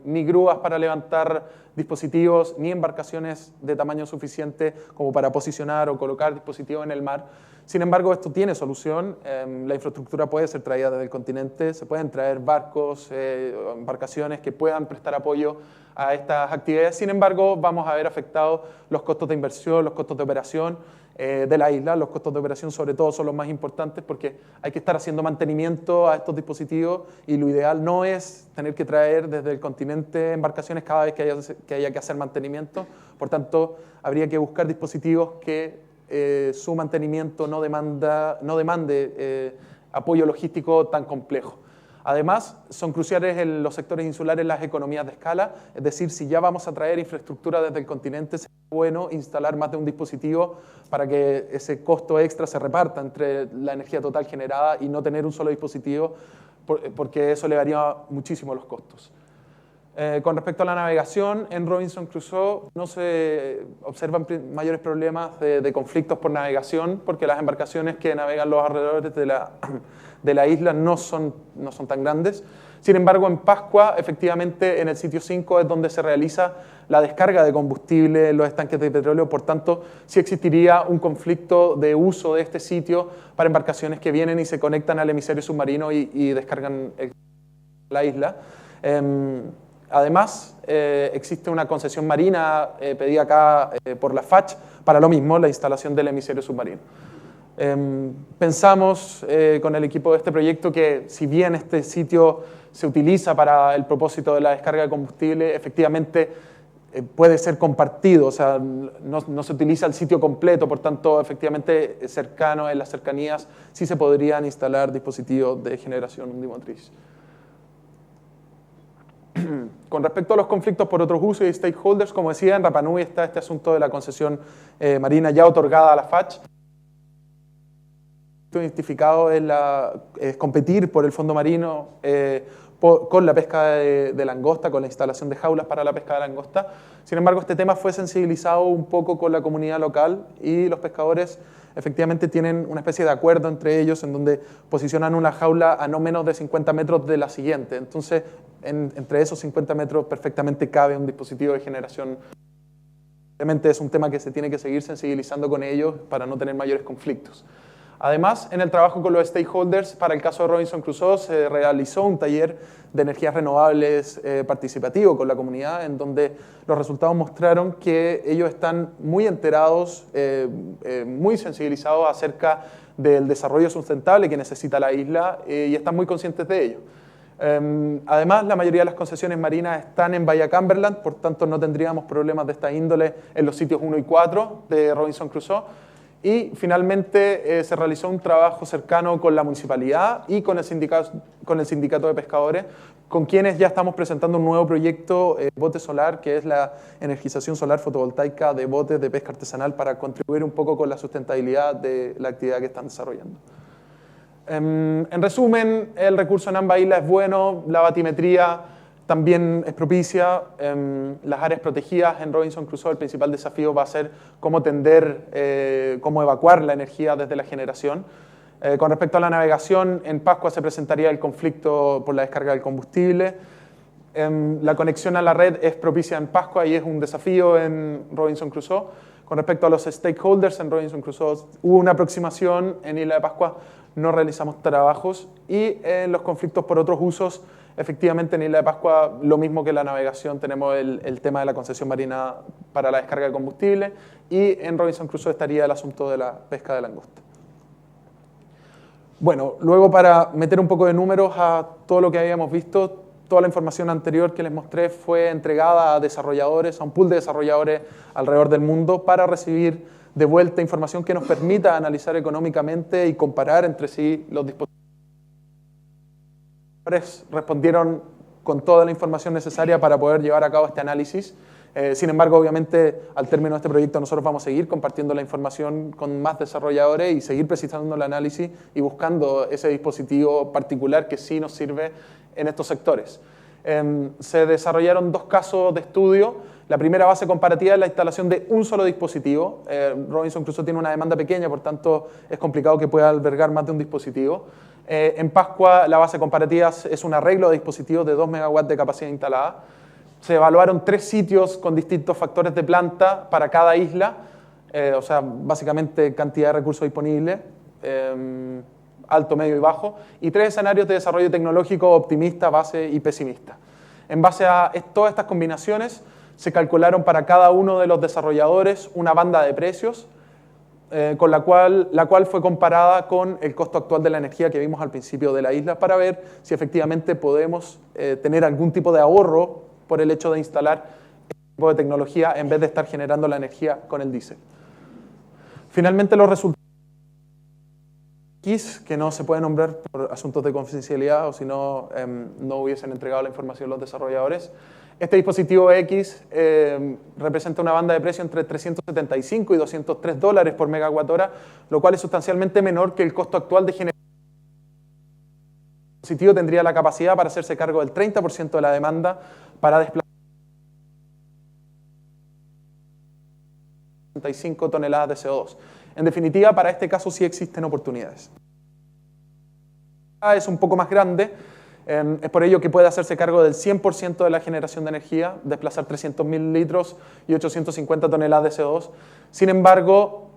ni grúas para levantar dispositivos, ni embarcaciones de tamaño suficiente como para posicionar o colocar dispositivos en el mar. Sin embargo, esto tiene solución. La infraestructura puede ser traída desde el continente, se pueden traer barcos, embarcaciones que puedan prestar apoyo a estas actividades. Sin embargo, vamos a ver afectados los costos de inversión, los costos de operación de la isla. Los costos de operación sobre todo son los más importantes porque hay que estar haciendo mantenimiento a estos dispositivos y lo ideal no es tener que traer desde el continente embarcaciones cada vez que haya que hacer mantenimiento. Por tanto, habría que buscar dispositivos que su mantenimiento no demande apoyo logístico tan complejo. Además, son cruciales en los sectores insulares las economías de escala, es decir, si ya vamos a traer infraestructura desde el continente, sería bueno instalar más de un dispositivo para que ese costo extra se reparta entre la energía total generada y no tener un solo dispositivo, porque eso elevaría muchísimo los costos. Con respecto a la navegación, en Robinson Crusoe no se observan mayores problemas de conflictos por navegación, porque las embarcaciones que navegan los alrededores de la isla no son tan grandes. Sin embargo, en Pascua, efectivamente, en el sitio 5 es donde se realiza la descarga de combustible en los estanques de petróleo, por tanto, sí existiría un conflicto de uso de este sitio para embarcaciones que vienen y se conectan al emisario submarino y descargan la isla. Además, existe una concesión marina pedida acá por la FACH para lo mismo, la instalación del emisario submarino. Pensamos con el equipo de este proyecto que si bien este sitio se utiliza para el propósito de la descarga de combustible, efectivamente puede ser compartido, o sea, no se utiliza el sitio completo, por tanto, efectivamente, cercano, en las cercanías, sí se podrían instalar dispositivos de generación undimotriz. Con respecto a los conflictos por otros usos y stakeholders, como decía, en Rapa Nui está este asunto de la concesión marina ya otorgada a la FACH. identificado es competir por el fondo marino con la pesca de langosta, con la instalación de jaulas para la pesca de langosta. Sin embargo, este tema fue sensibilizado un poco con la comunidad local y los pescadores efectivamente tienen una especie de acuerdo entre ellos en donde posicionan una jaula a no menos de 50 metros de la siguiente. Entonces, entre esos 50 metros perfectamente cabe un dispositivo de generación. Obviamente es un tema que se tiene que seguir sensibilizando con ellos para no tener mayores conflictos. Además, en el trabajo con los stakeholders, para el caso de Robinson Crusoe, se realizó un taller de energías renovables participativo con la comunidad, en donde los resultados mostraron que ellos están muy enterados, muy sensibilizados acerca del desarrollo sustentable que necesita la isla y están muy conscientes de ello. Además, la mayoría de las concesiones marinas están en Bahía Cumberland, por tanto no tendríamos problemas de esta índole en los sitios 1 y 4 de Robinson Crusoe. Y finalmente se realizó un trabajo cercano con la municipalidad y con el sindicato de pescadores, con quienes ya estamos presentando un nuevo proyecto, Bote Solar, que es la energización solar fotovoltaica de botes de pesca artesanal para contribuir un poco con la sustentabilidad de la actividad que están desarrollando. En resumen, el recurso en ambas islas es bueno, la batimetría también es propicia, las áreas protegidas en Robinson Crusoe, el principal desafío va a ser cómo cómo evacuar la energía desde la generación. Con respecto a la navegación, en Pascua se presentaría el conflicto por la descarga del combustible. La conexión a la red es propicia en Pascua y es un desafío en Robinson Crusoe. Con respecto a los stakeholders en Robinson Crusoe, hubo una aproximación, en Isla de Pascua no realizamos trabajos y en los conflictos por otros usos, efectivamente en Isla de Pascua, lo mismo que la navegación, tenemos el tema de la concesión marina para la descarga de combustible y en Robinson Crusoe estaría el asunto de la pesca de langosta. Bueno, luego para meter un poco de números a todo lo que habíamos visto, toda la información anterior que les mostré fue entregada a desarrolladores, a un pool de desarrolladores alrededor del mundo para recibir de vuelta información que nos permita analizar económicamente y comparar entre sí los dispositivos. Respondieron con toda la información necesaria para poder llevar a cabo este análisis. Sin embargo, obviamente, al término de este proyecto nosotros vamos a seguir compartiendo la información con más desarrolladores y seguir precisando el análisis y buscando ese dispositivo particular que sí nos sirve en estos sectores. Se desarrollaron 2 casos de estudio. La primera base comparativa es la instalación de un solo dispositivo. Robinson Crusoe tiene una demanda pequeña, por tanto es complicado que pueda albergar más de un dispositivo. En Pascua la base comparativa es un arreglo de dispositivos de 2 megawatts de capacidad instalada. Se evaluaron 3 sitios con distintos factores de planta para cada isla, o sea, básicamente cantidad de recursos disponibles, alto, medio y bajo, y 3 escenarios de desarrollo tecnológico optimista, base y pesimista. En base a todas estas combinaciones, se calcularon para cada uno de los desarrolladores una banda de precios, con la cual fue comparada con el costo actual de la energía que vimos al principio de la isla para ver si efectivamente podemos tener algún tipo de ahorro por el hecho de instalar este tipo de tecnología en vez de estar generando la energía con el diésel. Finalmente, los resultados X, que no se puede nombrar por asuntos de confidencialidad o si no, no hubiesen entregado la información los desarrolladores. Este dispositivo X representa una banda de precio entre 375 y 203 dólares por megawatt hora, lo cual es sustancialmente menor que el costo actual de generación. El dispositivo tendría la capacidad para hacerse cargo del 30% de la demanda para desplazar 65 toneladas de CO2. En definitiva, para este caso sí existen oportunidades. Es un poco más grande, es por ello que puede hacerse cargo del 100% de la generación de energía, desplazar 300.000 litros y 850 toneladas de CO2. Sin embargo,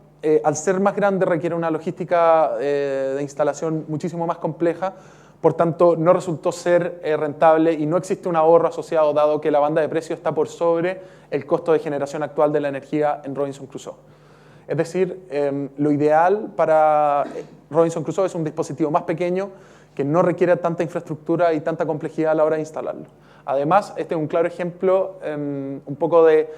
al ser más grande requiere una logística de instalación muchísimo más compleja, por tanto no resultó ser rentable y no existe un ahorro asociado dado que la banda de precio está por sobre el costo de generación actual de la energía en Robinson Crusoe. Es decir, lo ideal para Robinson Crusoe es un dispositivo más pequeño que no requiere tanta infraestructura y tanta complejidad a la hora de instalarlo. Además, este es un claro ejemplo un poco de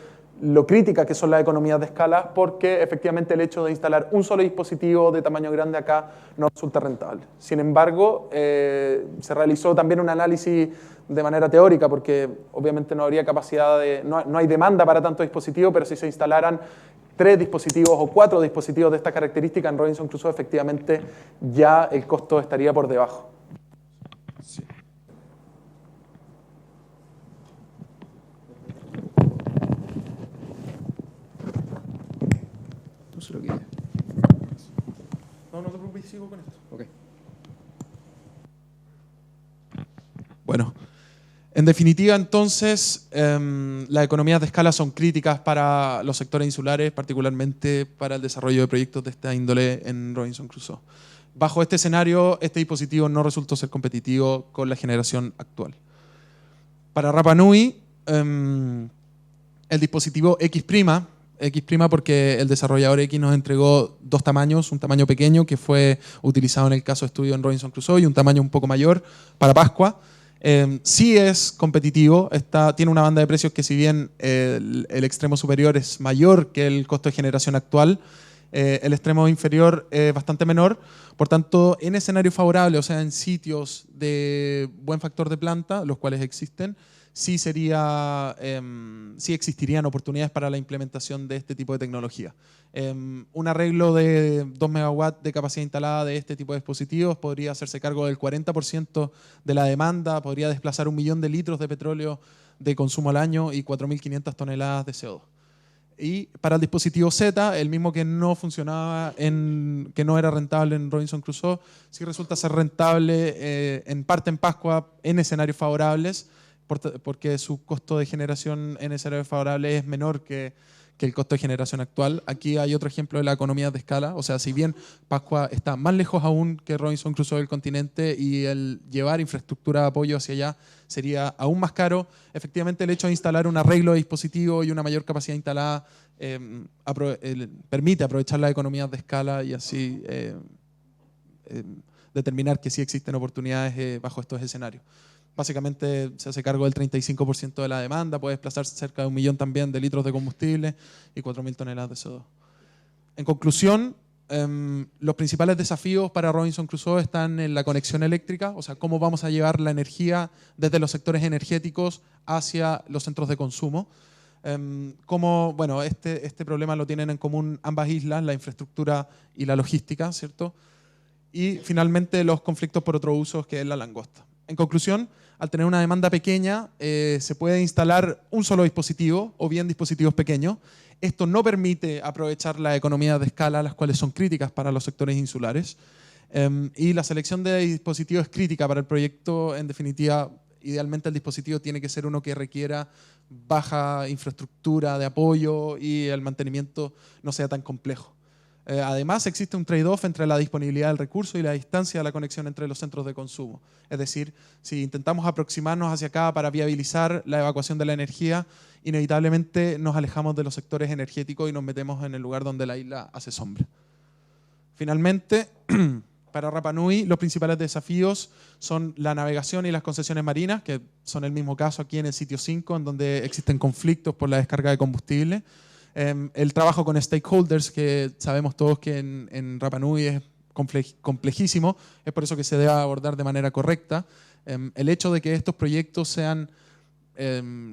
lo críticas que son las economías de escala, porque efectivamente el hecho de instalar un solo dispositivo de tamaño grande acá no resulta rentable. Sin embargo, se realizó también un análisis de manera teórica, porque obviamente no habría capacidad no hay demanda para tanto dispositivo, pero si se instalaran 3 dispositivos o 4 dispositivos de esta característica en Robinson Crusoe, efectivamente ya el costo estaría por debajo. Sí. No sé lo que es. No te preocupes, sigo con esto. Okay. Bueno, en definitiva, entonces, las economías de escala son críticas para los sectores insulares, particularmente para el desarrollo de proyectos de esta índole en Robinson Crusoe. Bajo este escenario, este dispositivo no resultó ser competitivo con la generación actual. Para Rapa Nui, el dispositivo X' porque el desarrollador X nos entregó 2 tamaños, un tamaño pequeño que fue utilizado en el caso de estudio en Robinson Crusoe y un tamaño un poco mayor para Pascua. Sí es competitivo, tiene una banda de precios que si bien el extremo superior es mayor que el costo de generación actual, el extremo inferior es bastante menor. Por tanto, en escenarios favorables, o sea, en sitios de buen factor de planta, los cuales existen, sí existirían oportunidades para la implementación de este tipo de tecnología. Un arreglo de 2 megawatts de capacidad instalada de este tipo de dispositivos podría hacerse cargo del 40% de la demanda, podría desplazar 1 millón de litros de petróleo de consumo al año y 4.500 toneladas de CO2. Y para el dispositivo Z, el mismo que no funcionaba, que no era rentable en Robinson Crusoe, sí resulta ser rentable en parte en Pascua en escenarios favorables, porque su costo de generación en escenarios favorables es menor que el costo de generación actual. Aquí hay otro ejemplo de la economía de escala. O sea, si bien Pascua está más lejos aún que Robinson Crusoe del continente y el llevar infraestructura de apoyo hacia allá sería aún más caro, efectivamente el hecho de instalar un arreglo de dispositivo y una mayor capacidad instalada permite aprovechar las economías de escala y así determinar que sí existen oportunidades bajo estos escenarios. Básicamente se hace cargo del 35% de la demanda, puede desplazarse cerca de 1 millón también de litros de combustible y 4.000 toneladas de CO2. En conclusión, los principales desafíos para Robinson Crusoe están en la conexión eléctrica, o sea, cómo vamos a llevar la energía desde los sectores energéticos hacia los centros de consumo. Bueno, este problema lo tienen en común ambas islas, la infraestructura y la logística, ¿cierto? Y finalmente los conflictos por otro uso, que es la langosta. En conclusión, al tener una demanda pequeña, se puede instalar un solo dispositivo o bien dispositivos pequeños. Esto no permite aprovechar las economías de escala, las cuales son críticas para los sectores insulares. Y la selección de dispositivos es crítica para el proyecto. En definitiva, idealmente el dispositivo tiene que ser uno que requiera baja infraestructura de apoyo y el mantenimiento no sea tan complejo. Además, existe un trade-off entre la disponibilidad del recurso y la distancia de la conexión entre los centros de consumo. Es decir, si intentamos aproximarnos hacia acá para viabilizar la evacuación de la energía, inevitablemente nos alejamos de los sectores energéticos y nos metemos en el lugar donde la isla hace sombra. Finalmente, para Rapa Nui, los principales desafíos son la navegación y las concesiones marinas, que son el mismo caso aquí en el sitio 5, en donde existen conflictos por la descarga de combustible. El trabajo con stakeholders, que sabemos todos que en Rapa Nui es complejísimo, es por eso que se debe abordar de manera correcta. El hecho de que estos proyectos sean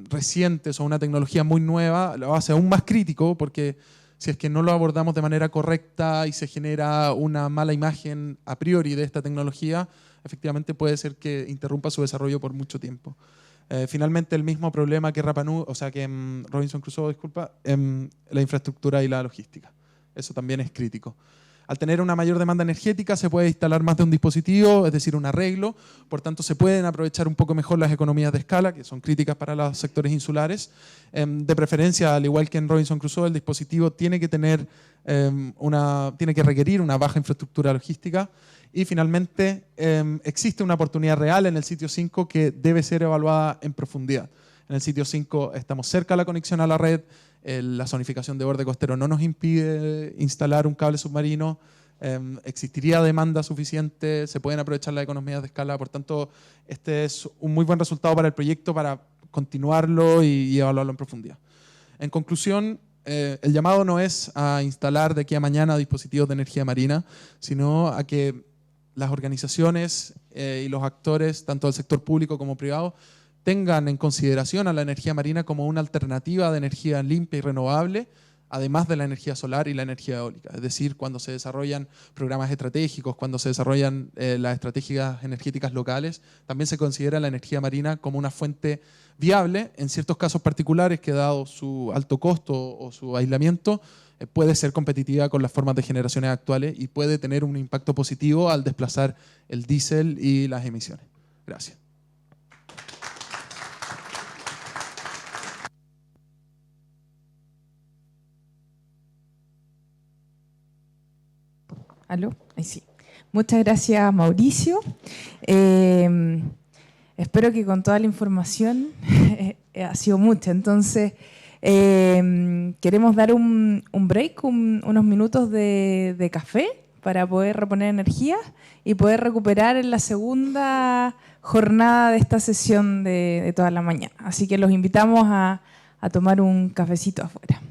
recientes o una tecnología muy nueva lo hace aún más crítico, porque si es que no lo abordamos de manera correcta y se genera una mala imagen a priori de esta tecnología, efectivamente puede ser que interrumpa su desarrollo por mucho tiempo. Finalmente, el mismo problema que Rapa Nui, o sea que en Robinson Crusoe, la infraestructura y la logística. Eso también es crítico. Al tener una mayor demanda energética se puede instalar más de un dispositivo, es decir, un arreglo. Por tanto, se pueden aprovechar un poco mejor las economías de escala, que son críticas para los sectores insulares. De preferencia, al igual que en Robinson Crusoe, el dispositivo tiene que requerir una baja infraestructura logística. Y finalmente, existe una oportunidad real en el sitio 5 que debe ser evaluada en profundidad. En el sitio 5 estamos cerca de la conexión a la red, la zonificación de borde costero no nos impide instalar un cable submarino, existiría demanda suficiente, se pueden aprovechar las economías de escala, por tanto, este es un muy buen resultado para el proyecto para continuarlo y evaluarlo en profundidad. En conclusión, el llamado no es a instalar de aquí a mañana dispositivos de energía marina, sino a que las organizaciones y los actores, tanto del sector público como privado, tengan en consideración a la energía marina como una alternativa de energía limpia y renovable además de la energía solar y la energía eólica. Es decir, cuando se desarrollan programas estratégicos, cuando se desarrollan las estrategias energéticas locales, también se considera la energía marina como una fuente viable en ciertos casos particulares que, dado su alto costo o su aislamiento, puede ser competitiva con las formas de generaciones actuales y puede tener un impacto positivo al desplazar el diésel y las emisiones. Gracias. ¿Aló? Ahí sí. Muchas gracias, Mauricio. Espero que con toda la información ha sido mucha. Entonces, queremos dar un break, unos minutos de café para poder reponer energías y poder recuperar en la segunda jornada de esta sesión de toda la mañana. Así que los invitamos a tomar un cafecito afuera.